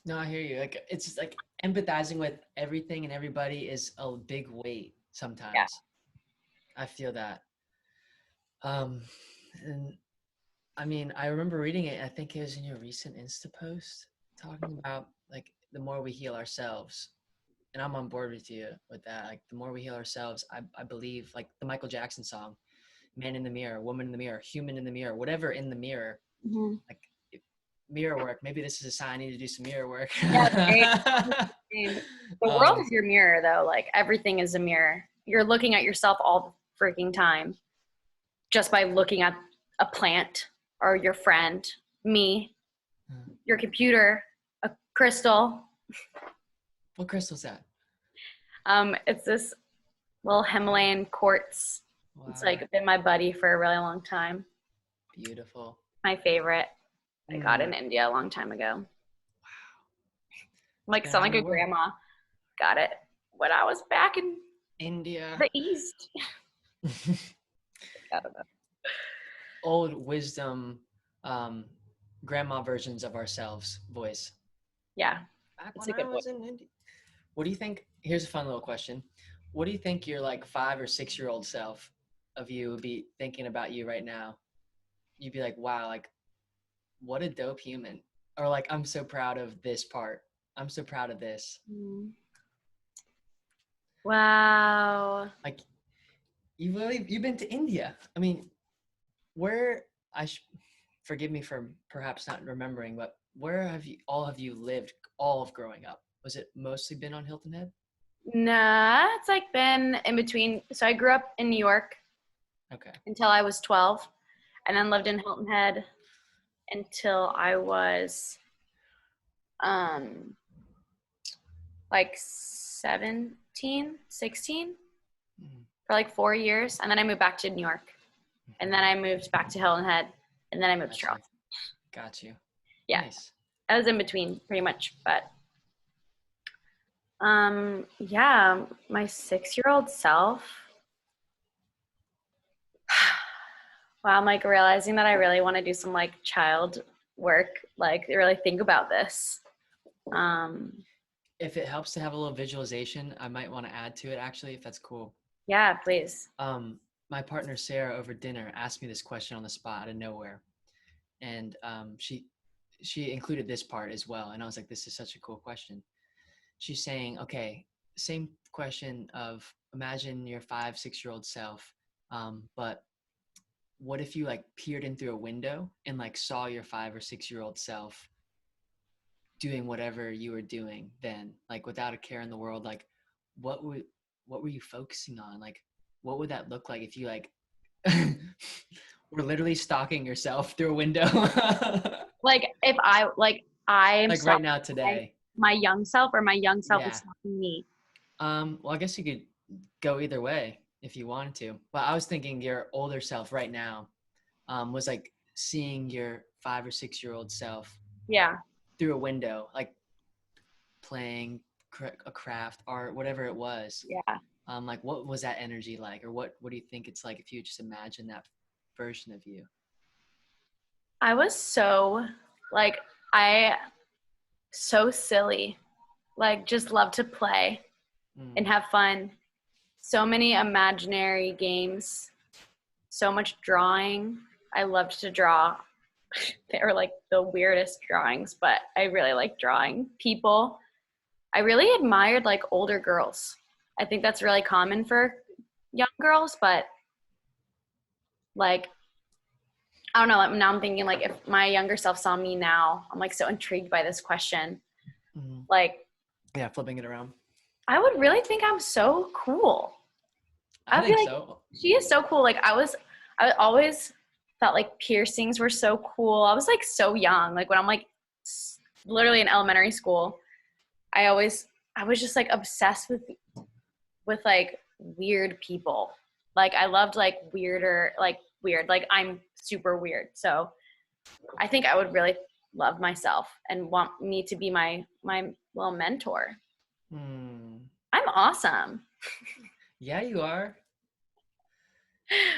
No, I hear you. Like, it's just like empathizing with everything and everybody is a big weight sometimes. Yeah. I feel that. And I mean, I remember reading it. I think it was in your recent Insta post talking about like the more we heal ourselves, and I'm on board with you with that. Like the more we heal ourselves, I believe, like the Michael Jackson song, "Man in the Mirror," "Woman in the Mirror," "Human in the Mirror," whatever in the mirror, like mirror work. Maybe this is a sign I need to do some mirror work. Yeah, the world is your mirror, though. Like everything is a mirror. You're looking at yourself all the freaking time, just by looking at a plant or your friend, me, your computer, a crystal. What crystal's that? It's this little Himalayan quartz. Wow. It's like been my buddy for a really long time. Beautiful. My favorite. I got in India a long time ago. Wow. Like sound like a grandma. Got it when I was back in India. The East. I don't know. Old wisdom, grandma versions of ourselves voice. Yeah. Back when I was in India. What do you think? Here's a fun little question. What do you think your like 5 or 6 year old self of you would be thinking about you right now. You'd be like, wow, like what a dope human. Or like, I'm so proud of this part. I'm so proud of this. Wow. Like you've been to India. I mean, where forgive me for perhaps not remembering, but where have you all of you lived all of growing up? Was it mostly been on Hilton Head? Nah, it's like been in between. So I grew up in New York Okay. until I was 12, and then lived in Hilton Head until I was um like 17, 16 Mhm. for like 4 years, and then I moved back to New York, and then I moved back to Hilton Head, and then I moved to Got you. Charlotte. Got you. Yeah, Nice. I was in between pretty much, but yeah, my 6-year-old self. Wow, I'm like realizing that I really want to do some like child work, like really think about this. If it helps to have a little visualization, I might want to add to it actually, if that's cool. Yeah, please. My partner Sarah over dinner asked me this question on the spot out of nowhere, and she included this part as well, and I was like, this is such a cool question. She's saying, okay, same question of imagine your 5, 6-year-old self, but what if you like peered in through a window and like saw your 5 or 6-year-old self doing whatever you were doing then, like without a care in the world, like what were you focusing on? Like what would that look like if you like were literally stalking yourself through a window? Like if I am Like right stalking now today. my young self, or my young self is Yeah. stalking me. Well, I guess you could go either way if you wanted to. But I was thinking your older self right now was like seeing your 5 or 6-year-old self Yeah. through a window, like playing a craft, art, whatever it was. Yeah. Like what was that energy like, or what do you think it's like if you just imagine that version of you? I was so like I so silly. Like just love to play and Mm, have fun. So many imaginary games, so much drawing. I loved to draw. They were like the weirdest drawings, but I really like drawing people. I really admired like older girls. I think that's really common for young girls, but like I don't know. Now I'm thinking like if my younger self saw me now, I'm like so intrigued by this question. mm. Like Yeah, flipping it around. I would really think I'm so cool. I I would be think like, so. she is so cool. Like I always thought like piercings were so cool. I was like so young. Like when I'm like literally in elementary school, I was just like obsessed with like weird people. Like I loved like weirder, like weird. Like I'm super weird. So I think I would really love myself and want me to be my little mentor. Hmm. I'm awesome. Yeah, you are.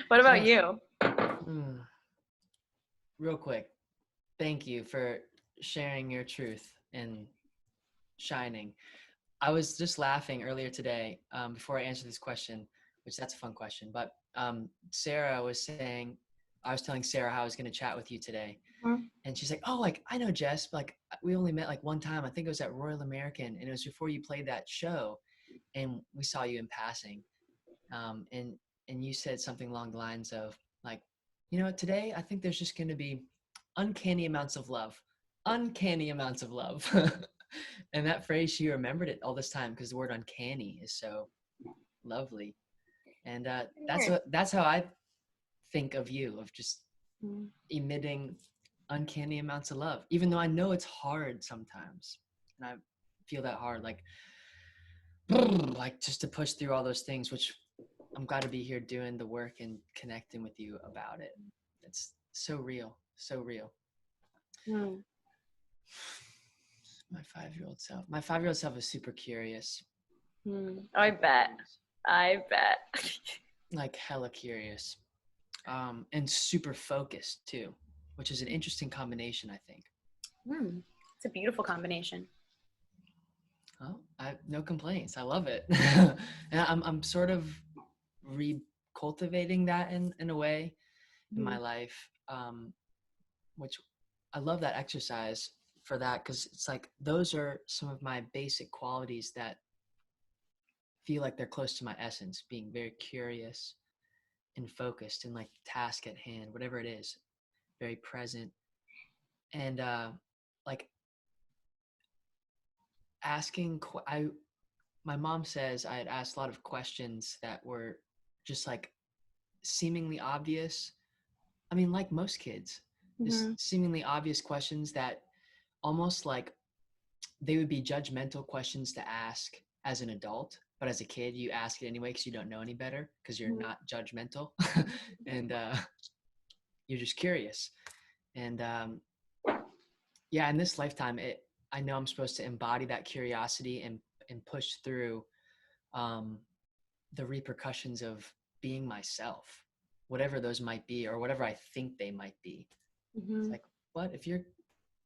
What about Jess, you? real quick, thank you for sharing your truth and shining. I was just laughing earlier today before I answered this question, which that's a fun question. But Sarah was saying, I was telling Sarah how I was going to chat with you today. Mhm. And she's like, oh, like, I know Jess, but like, we only met like one time. I think it was at Royal American. And it was before you played that show. And we saw you in passing. And you said something along the lines of like, you know, today I think there's just going to be uncanny amounts of love, uncanny amounts of love. And that phrase, she remembered it all this time because the word uncanny is so lovely. And that's how I think of you, of just emitting uncanny amounts of love, even though I know it's hard sometimes. And I feel that hard, like like just to push through all those things, which I'm glad to be here doing the work and connecting with you about it. It's so real, so real. Mm. My 5-year-old self. My 5-year-old self is super curious. I Super bet. curious. I bet. Like hella curious. And super focused too, which is an interesting combination, I think. It's a beautiful combination. Oh, I have no complaints. I love it. And I'm sort of cultivating that in a way in my Mhm. life, which I love that exercise for that, because it's like those are some of my basic qualities that feel like they're close to my essence, being very curious and focused and like task at hand, whatever it is, very present. And like asking, my mom says I had asked a lot of questions that were just like seemingly obvious. I mean, like most kids, just Mhm. seemingly obvious questions that almost like they would be judgmental questions to ask as an adult, but as a kid you ask it anyway because you don't know any better, because you're Mhm. not judgmental. And you're just curious. And yeah, in this lifetime, I know I'm supposed to embody that curiosity and push through um, the repercussions of being myself, whatever those might be, or whatever I think they might be. It's Mhm. like, what if you're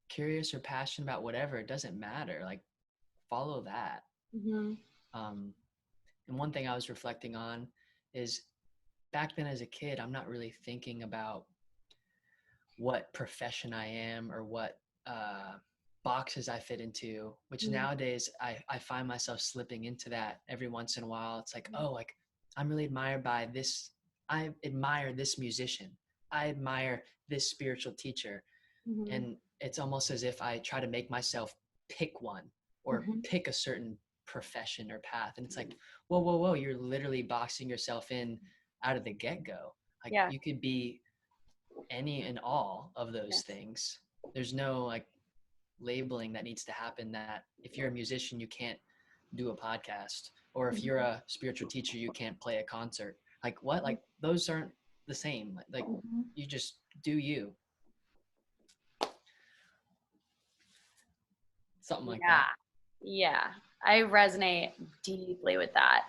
curious or passionate about whatever, it doesn't matter, like follow that. Mhm. um, and one thing I was reflecting on is back then as a kid, I'm not really thinking about what profession I am or what boxes I fit into, which Mhm. nowadays I find myself slipping into that every once in a while. It's like, oh, like I'm really admired by this. I admire this musician. I admire this spiritual teacher. Mhm. And it's almost as if I try to make myself pick one or Mhm. pick a certain profession or path. And it's like, whoa, whoa, whoa, you're literally boxing yourself in out of the get-go. Like Yeah. you could be any and all of those Yes. things. There's no like labeling that needs to happen, that if you're a musician you can't do a podcast, or if you're Mhm. a spiritual teacher you can't play a concert. Like what? Like those aren't the same. Like Mhm. you just do you. Something like Yeah. that. Yeah. I resonate deeply with that.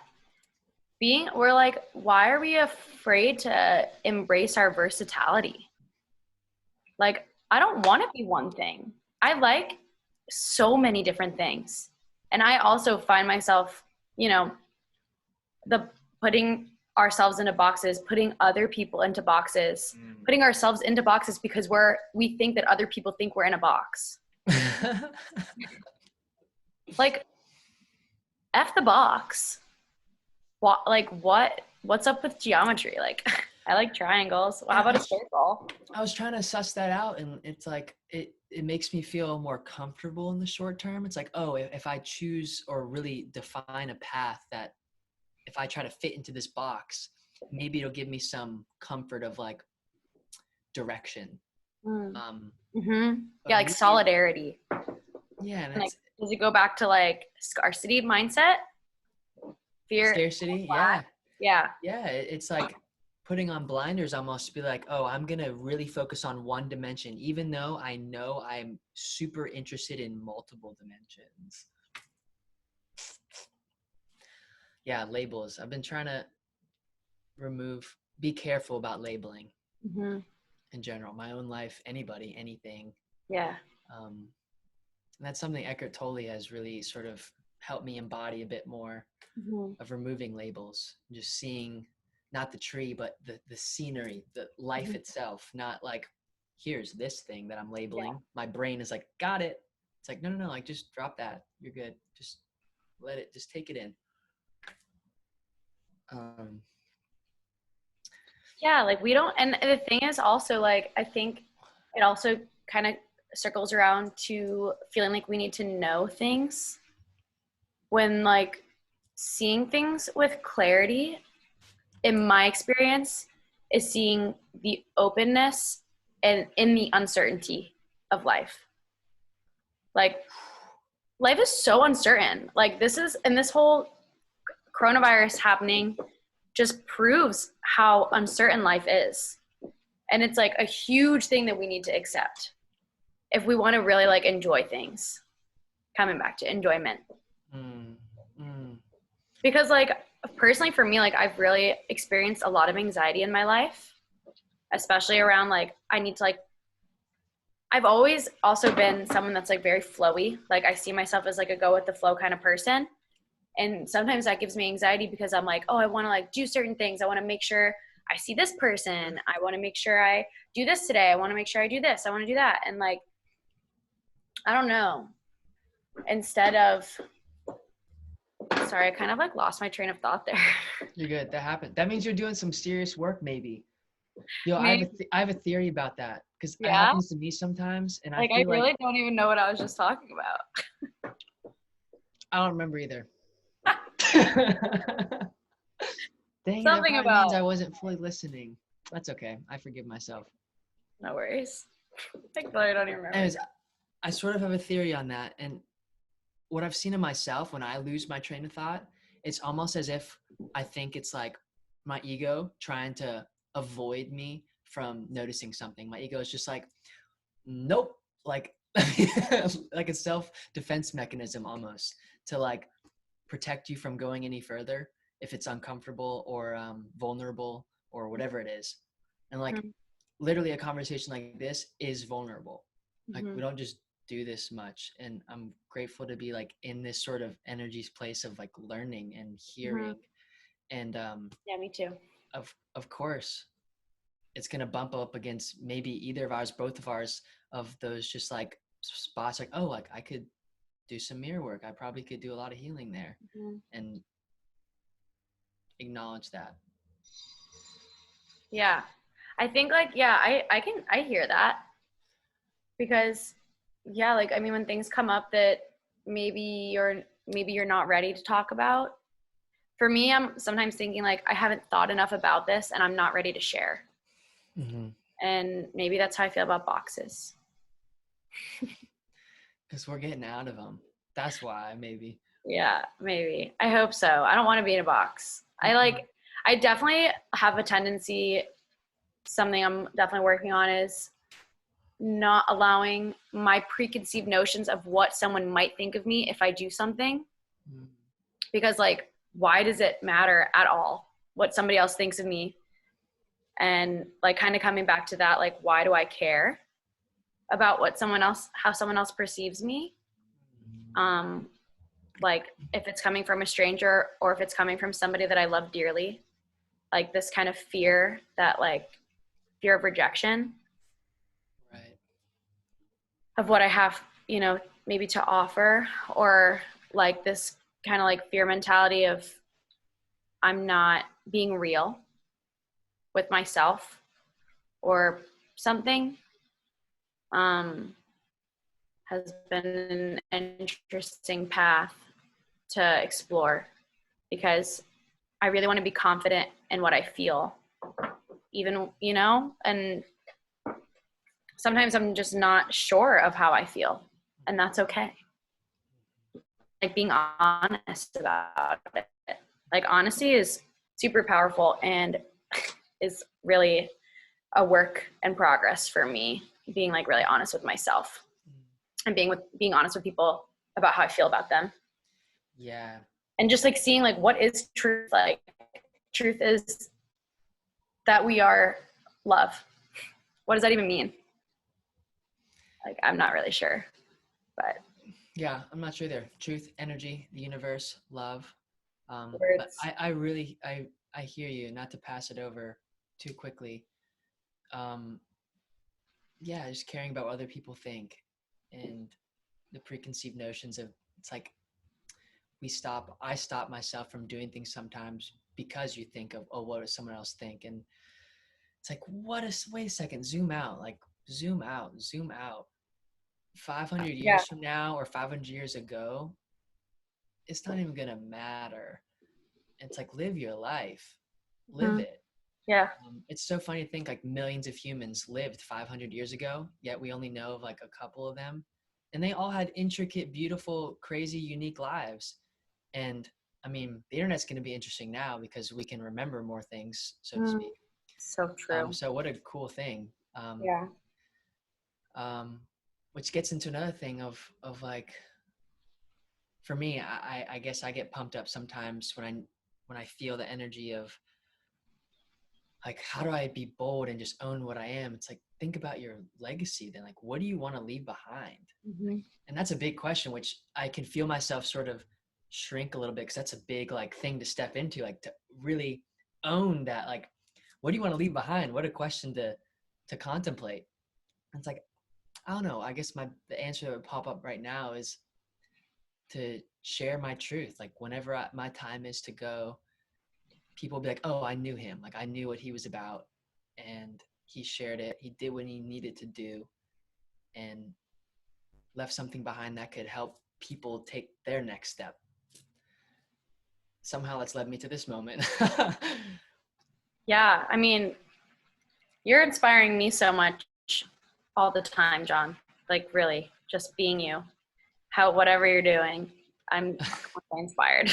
We're like, why are we afraid to embrace our versatility? Like, I don't want to be one thing. I like so many different things. And I also find myself, you know, the putting ourselves into boxes, putting other people into boxes, putting ourselves into boxes because we think that other people think we're in a box. Like, F the box. What's up with geometry? Like, I like triangles. Well, how Yeah, about a circle? I was trying to suss that out, and it's like it makes me feel more comfortable in the short term. It's like, oh, if I choose or really define a path that if I try to fit into this box, maybe it'll give me some comfort of like direction. Mm. Um, Mm-hmm. but Yeah, like really, solidarity. yeah, and And like, it's does it go back to like scarcity mindset? Fear? scarcity. Yeah, Yeah. yeah, it's like putting on blinders almost to be like, oh, I'm gonna really focus on one dimension, even though I know I'm super interested in multiple dimensions. Yeah, labels. I've been trying to be careful about labeling Mm-hmm. in general, my own life, anybody, anything. Yeah. Um, and that's something Eckhart Tolle has really sort of helped me embody a bit more, Mm-hmm. of removing labels, just seeing not the tree, but the scenery, the life Mm-hmm. itself, not like, here's this thing that I'm Yeah. labeling. My brain is like, got it. It's like, no, no, no, like just drop that. You're good. Just let it, just take it in. Um, Yeah. Like we don't, and the thing is also like, I think it also kind of circles around to feeling like we need to know things when like seeing things with clarity, in my experience, is seeing the openness and in the uncertainty of life. Like life is so uncertain. Like this whole coronavirus happening just proves how uncertain life is. And it's like a huge thing that we need to accept if we want to really like enjoy things. Coming back to enjoyment. mm, mm, Because like personally for me, like I've really experienced a lot of anxiety in my life, especially around like I need to like I've always also been someone that's like very flowy. Like I see myself as like a go with the flow kind of person. And sometimes that gives me anxiety because I'm like, oh, I want to like do certain things. I want to make sure I see this person. I want to make sure I do this today. I want to make sure I do this. I want to do that. And like, I don't know. Instead of, sorry, I kind of like lost my train of thought there. You're good. That happened. That means you're doing some serious work, maybe. Yo, Maybe, I have a theory about that because it yeah. happens to me sometimes, and I Like, I feel like really don't even know what I was just talking about. I don't remember either. Dang it, that Something probably means about, I wasn't fully listening. That's okay. I forgive myself. no worries. I clearly don't even remember. Anyways, I sort of have a theory on that, and what I've seen in myself when I lose my train of thought, it's almost as if I think it's like my ego trying to avoid me from noticing something. My ego is just like, nope, like like a self-defense mechanism almost to like protect you from going any further if it's uncomfortable or vulnerable or whatever it is. And like literally a conversation like this is vulnerable. Like we don't just do this much, and I'm grateful to be like in this sort of energy's place of like learning and hearing. And Yeah, me too. of course it's going to bump up against maybe either of ours, both of ours, of those just like spots like, oh, like I could do some mirror work, I probably could do a lot of healing there. And acknowledge that. Yeah. I think like, yeah, I hear that because yeah, like, I mean, when things come up that maybe you're not ready to talk about, for me, I'm sometimes thinking like, I haven't thought enough about this and I'm not ready to share. And maybe that's how I feel about boxes. Because we're getting out of them. That's why, maybe. Yeah, maybe. I hope so. I don't want to be in a box. I definitely have a tendency, something I'm definitely working on is not allowing my preconceived notions of what someone might think of me if I do something. Because like, why does it matter at all what somebody else thinks of me? And like kind of coming back to that, like, why do I care about how someone else perceives me? Like if it's coming from a stranger or if it's coming from somebody that I love dearly, like this kind of fear of rejection, Right. of what I have, maybe to offer, or like this kind of like fear mentality of I'm not being real with myself or something, has been an interesting path to explore because I really want to be confident in what I feel, even, and sometimes I'm just not sure of how I feel, and that's okay. Like being honest about it. Like honesty is super powerful and is really a work in progress for me, being like really honest with myself and being honest with people about how I feel about them. Yeah. And just like seeing like what is truth. Like truth is that we are love. What does that even mean? Like I'm not really sure, but Yeah, I'm not sure there. Truth, energy, the universe, love. But words. I really I hear you. Not to pass it over too quickly. Yeah, just caring about what other people think, and the preconceived notions of, it's like I stop myself from doing things sometimes because you think of, oh, what does someone else think? And it's like, wait a second, zoom out, like zoom out. 500 Yeah. years from now or 500 years ago, it's not even gonna matter. It's like, live your life, live it. Yeah. It's so funny to think like millions of humans lived 500 years ago, yet we only know of like a couple of them, and they all had intricate, beautiful, crazy, unique lives. And I mean, the internet's going to be interesting now because we can remember more things, so to speak. So true. So what a cool thing. Yeah. Which gets into another thing of like, for me, I guess I get pumped up sometimes when I feel the energy of like, how do I be bold and just own what I am? It's like, think about your legacy then. Like, what do you want to leave behind? And that's a big question, which I can feel myself sort of shrink a little bit, because that's a big like thing to step into, like to really own that. Like, what do you want to leave behind? What a question to contemplate. And it's like, I don't know. I guess the answer that would pop up right now is to share my truth. Like whenever my time is to go, people will be like, oh, I knew him. Like I knew what he was about, and he shared it. He did what he needed to do, and left something behind that could help people take their next step. Somehow that's led me to this moment. Yeah, I mean, you're inspiring me so much all the time, John. Like really, just being you. Whatever you're doing, I'm inspired.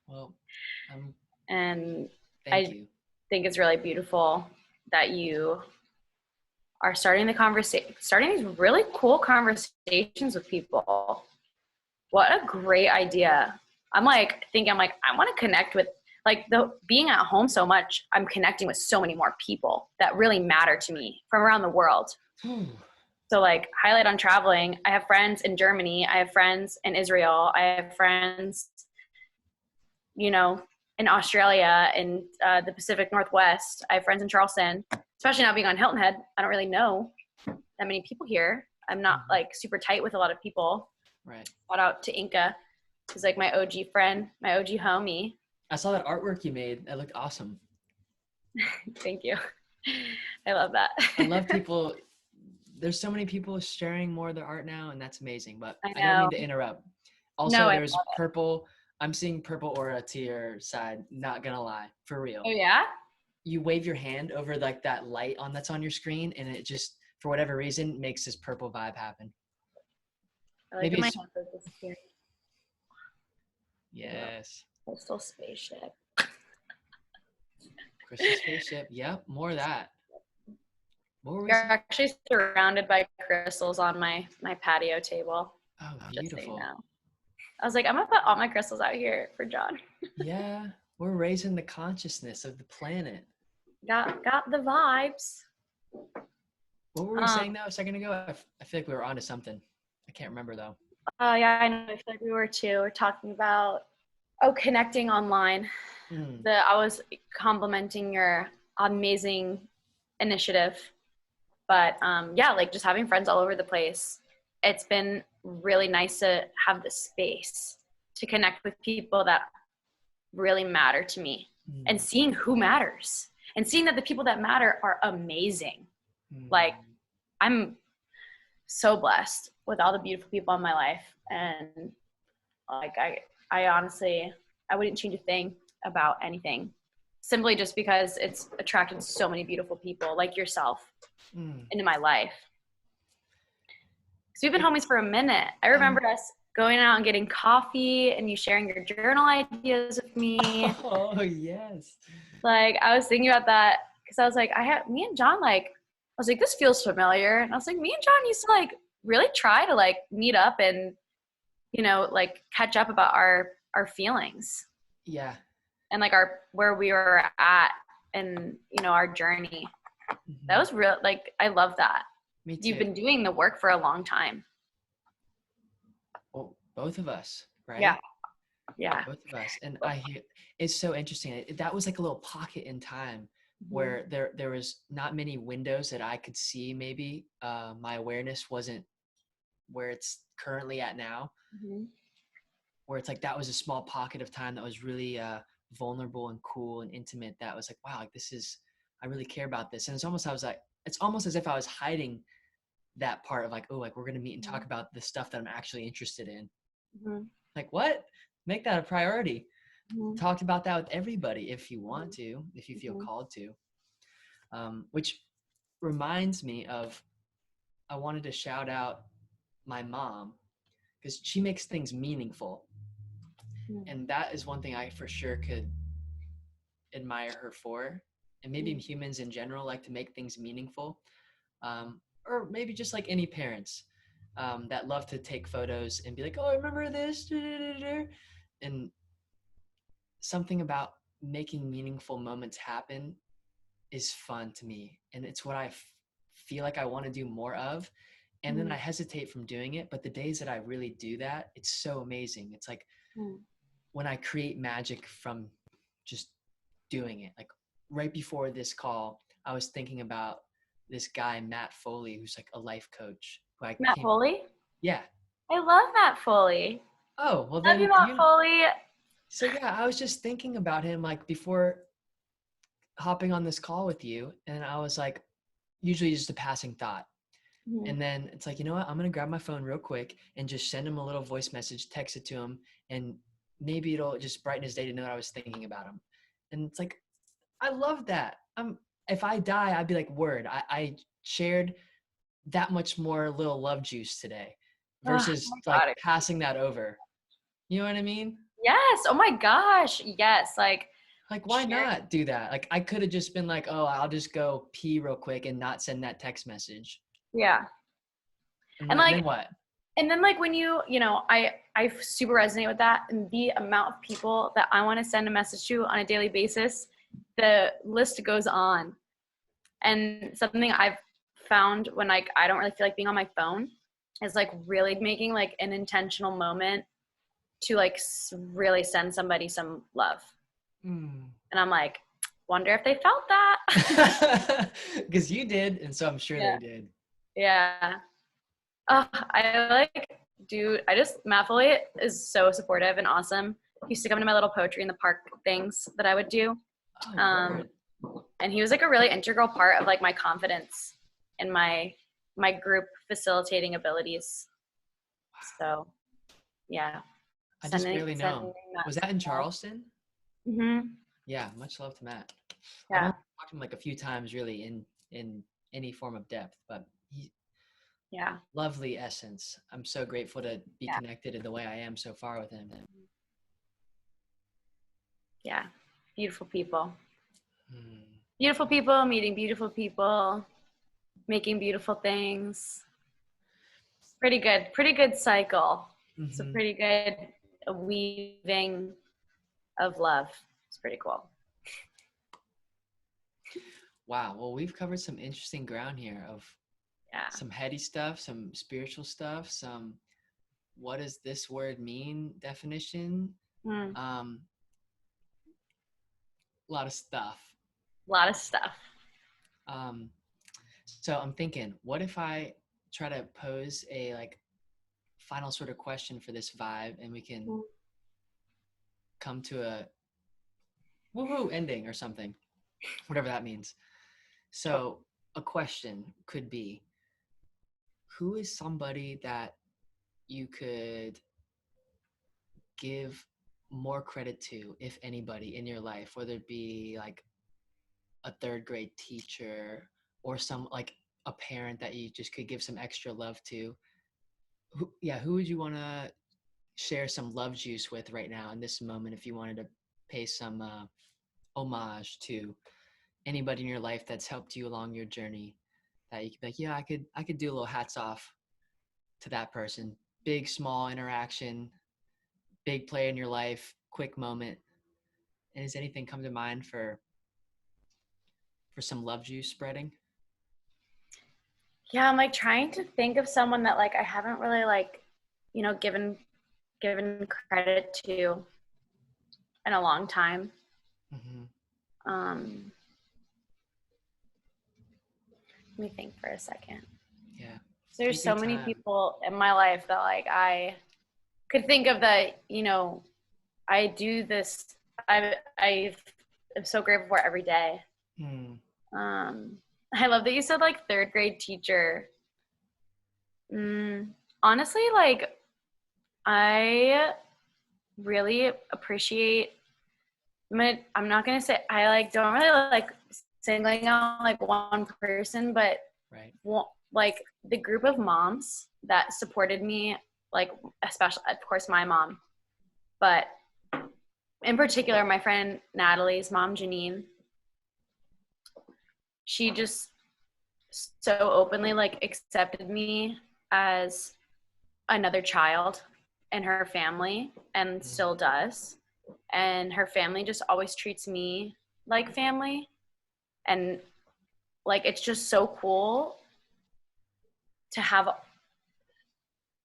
Well, and thank I you. think it's really beautiful that you are starting these really cool conversations with people. What a great idea. I want to connect with, like, being at home so much, I'm connecting with so many more people that really matter to me from around the world. So like, highlight on traveling. I have friends in Germany. I have friends in Israel. I have friends, in Australia, in the Pacific Northwest. I have friends in Charleston, especially not being on Hilton Head. I don't really know that many people here. I'm not like super tight with a lot of people. Right. Shout out to Inca. He's like my OG friend, my OG homie. I saw that artwork you made. That looked awesome. Thank you. I love that. I love people. There's so many people sharing more of their art now, and that's amazing. But I don't mean to interrupt. Also, there's purple. I'm seeing purple aura to your side. Not gonna lie, for real. Oh yeah? You wave your hand over like that light that's on your screen, and it just, for whatever reason, makes this purple vibe happen. I like my hand disappearing. Yes. Crystal spaceship. Crystal spaceship. Yep, more of that. You're actually surrounded by crystals on my patio table. Oh, beautiful. Just so you know. I was like, I'm gonna put all my crystals out here for John. Yeah, we're raising the consciousness of the planet. Got the vibes. What were we saying though a second ago? I feel like we were onto something. I can't remember though. Yeah, I know. I feel like we were too. We're talking about connecting online. I was complimenting your amazing initiative, but yeah, like just having friends all over the place. It's been really nice to have the space to connect with people that really matter to me, and seeing who matters, and seeing that the people that matter are amazing. Like, I'm so blessed with all the beautiful people in my life, and like I honestly, I wouldn't change a thing about anything, simply just because it's attracted so many beautiful people like yourself into my life. Because we've been homies for a minute. I remember us going out and getting coffee, and you sharing your journal ideas with me. Oh yes. Like, I was thinking about that because I was like, me and John, like, I was like, this feels familiar. And I was like, me and John used to like really try to like meet up and, like catch up about our feelings. Yeah. And like where we were at and, our journey. That was real. Like, I love that. Me too. You've been doing the work for a long time. Well, both of us, right? Yeah. Both of us. And it's so interesting. That was like a little pocket in time where there was not many windows that I could see. Maybe my awareness wasn't where it's currently at now, where it's like that was a small pocket of time that was really vulnerable and cool and intimate. That was like, wow, like I really care about this. And it's almost as if I was hiding that part of like, oh, like we're gonna meet and talk about the stuff that I'm actually interested in. Like, what? Make that a priority. Talk about that with everybody if you want to, if you feel called to. Which reminds me of, I wanted to shout out my mom because she makes things meaningful. And that is one thing I for sure could admire her for. And maybe humans in general like to make things meaningful. Or maybe just like any parents that love to take photos and be like, oh, remember this? And something about making meaningful moments happen is fun to me. And it's what I feel like I want to do more of. And then I hesitate from doing it. But the days that I really do that, it's so amazing. It's like when I create magic from just doing it. Like right before this call, I was thinking about this guy, Matt Foley, who's like a life coach who I Matt came, Foley? yeah. I love Matt Foley. Oh, well Love you, then Matt you, Foley. so yeah, I was just thinking about him like before hopping on this call with you. And I was like, usually just a passing thought. Mhm. And then it's like, you know what? I'm going to grab my phone real quick and just send him a little voice message, text it to him. And maybe it'll just brighten his day to know that I was thinking about him. And it's like, I love that. If I die, I'd be like, word, I shared that much more little love juice today Oh versus my like God. passing that over. You know what I mean? Yes. Oh my gosh. Yes. Like, Like, why sharing. not do that? Like, I could have just been like, oh, I'll just go pee real quick and not send that text message. Yeah. And And then like, what? and then like when I super resonate with that, and the amount of people that I want to send a message to on a daily basis, the list goes on. And something I've found when like I don't really feel like being on my phone is like really making like an intentional moment to like really send somebody some love. Mm. And I'm like, wonder if they felt that. Because you did, and so I'm sure Yeah. they did. Yeah. I like, dude, Matt Foley is so supportive and awesome. He used to come to my little poetry in the park things that I would do. Oh, Um, word. and he was like a really integral part of like my confidence and my group facilitating abilities. So yeah. I just barely know him. That Was that in stuff. Charleston? Mm-hmm. Yeah, much love to Matt. I've Yeah. only talked to him like a few times really in any form of depth, but he Yeah. lovely essence. I'm so grateful to be Yeah. connected in the way I am so far with him. Yeah. Beautiful people. Hmm. Beautiful people meeting beautiful people, making beautiful things. Pretty good cycle. It's a Mm-hmm. pretty good weaving of love. It's pretty cool. Wow. Well, we've covered some interesting ground here of Yeah. some heady stuff, some spiritual stuff, some what does this word mean definition. Mm. A lot of stuff. A lot of stuff. Um, so I'm thinking, what if I try to pose a like final sort of question for this vibe, and we can come to a woohoo ending or something, whatever that means. So a question could be, who is somebody that you could give more credit to, if anybody, in your life, whether it be like a third grade teacher or some like a parent that you just could give some extra love to? Who would you want to share some love juice with right now in this moment if you wanted to pay some homage to anybody in your life that's helped you along your journey, that you could be like, yeah, I could do a little hats off to that person. Big, small interaction, big player in your life, quick moment. And does anything come to mind for some love juice spreading? Yeah, I'm like trying to think of someone that like I haven't really like, given credit to in a long time. Mm-hmm. Um, Let me think for a second. Yeah. There's Take your so many time. people in my life that like I could think of that, I do this. I am so grateful for every day. Hmm. Um, I love that you said like third grade teacher. Mm, honestly, like I really appreciate. I'm not gonna say I like don't really like singling out like one person, but Right. like the group of moms that supported me, like especially of course my mom, but in particular my friend Natalie's mom Janine. She just so openly like accepted me as another child in her family and Mm. still does. And her family just always treats me like family. And like it's just so cool to have,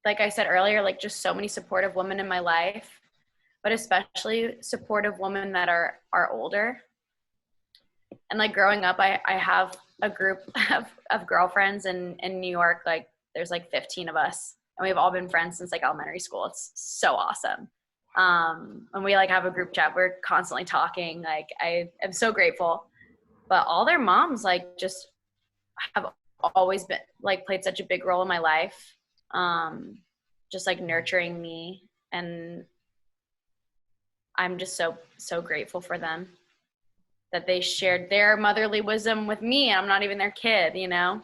like I said earlier, like just so many supportive women in my life. but especially supportive women that are older. And like growing up, I have a group of girlfriends in New York. Like there's like 15 of us, and we've all been friends since like elementary school. It's so awesome. And we like have a group chat. We're constantly talking. Like I am so grateful. But all their moms like just have always been like played such a big role in my life. Just like nurturing me, and I'm just so grateful for them that they shared their motherly wisdom with me, and I'm not even their kid, you know?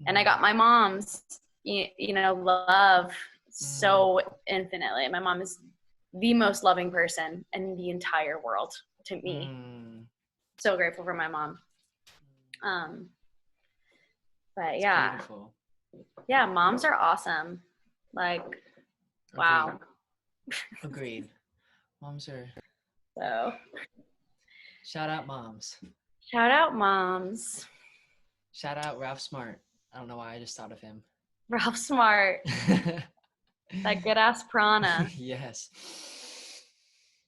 And I got my mom's, you know, love so infinitely. My mom is the most loving person in the entire world to me. So grateful for my mom. But yeah. Beautiful. Yeah, moms are awesome. Like, wow. Agreed. Moms are. So. Shout out moms. Shout out moms. Shout out Ralph Smart. I don't know why I just thought of him. Ralph Smart. That good ass prana. Yes.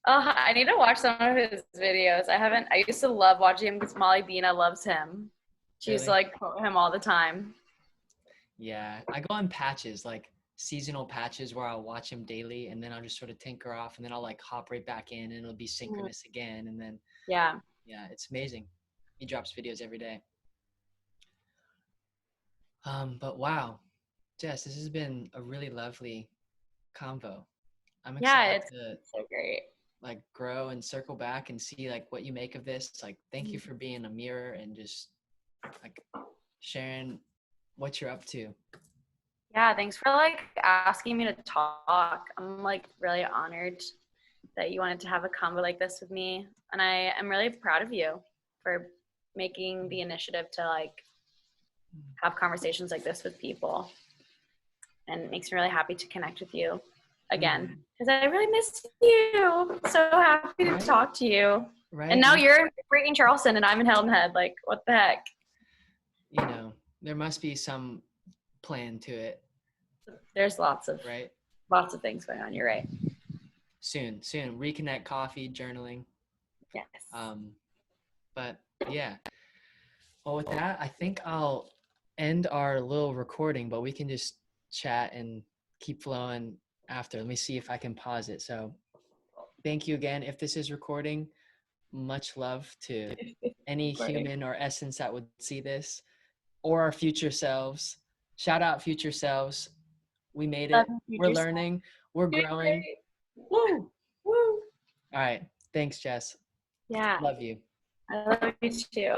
Oh, I need to watch some of his videos. I used to love watching him because Molly Bina loves him. She used to like quote him all the time. Yeah. I go on patches, like seasonal patches where I'll watch him daily, and then I'll just sort of tinker off, and then I'll like hop right back in, and it'll be synchronous again. And then yeah, it's amazing. He drops videos every day. But wow, Jess, this has been a really lovely convo. I'm excited to so great. Like grow and circle back and see like what you make of this. Like, thank you for being a mirror and just like sharing what you're up to. Yeah, thanks for like asking me to talk. I'm like really honored that you wanted to have a convo like this with me, and I am really proud of you for making the initiative to like have conversations like this with people, and it makes me really happy to connect with you again because I really missed you. So happy to talk to you. Right. And now you're in Charleston and I'm in Hilton Head. Like, what the heck? You know, there must be some plan to it. There's lots of things going on. You're right. Soon. Reconnect, coffee, journaling. Yes. But yeah. Well, with that, I think I'll end our little recording, but we can just chat and keep flowing after. Let me see if I can pause it. So thank you again. If this is recording, much love to any human or essence that would see this, or our future selves. Shout out future selves. We made it. We're learning. We're growing. Woo! Woo! All right. Thanks, Jess. Yeah. Love you. I love you too.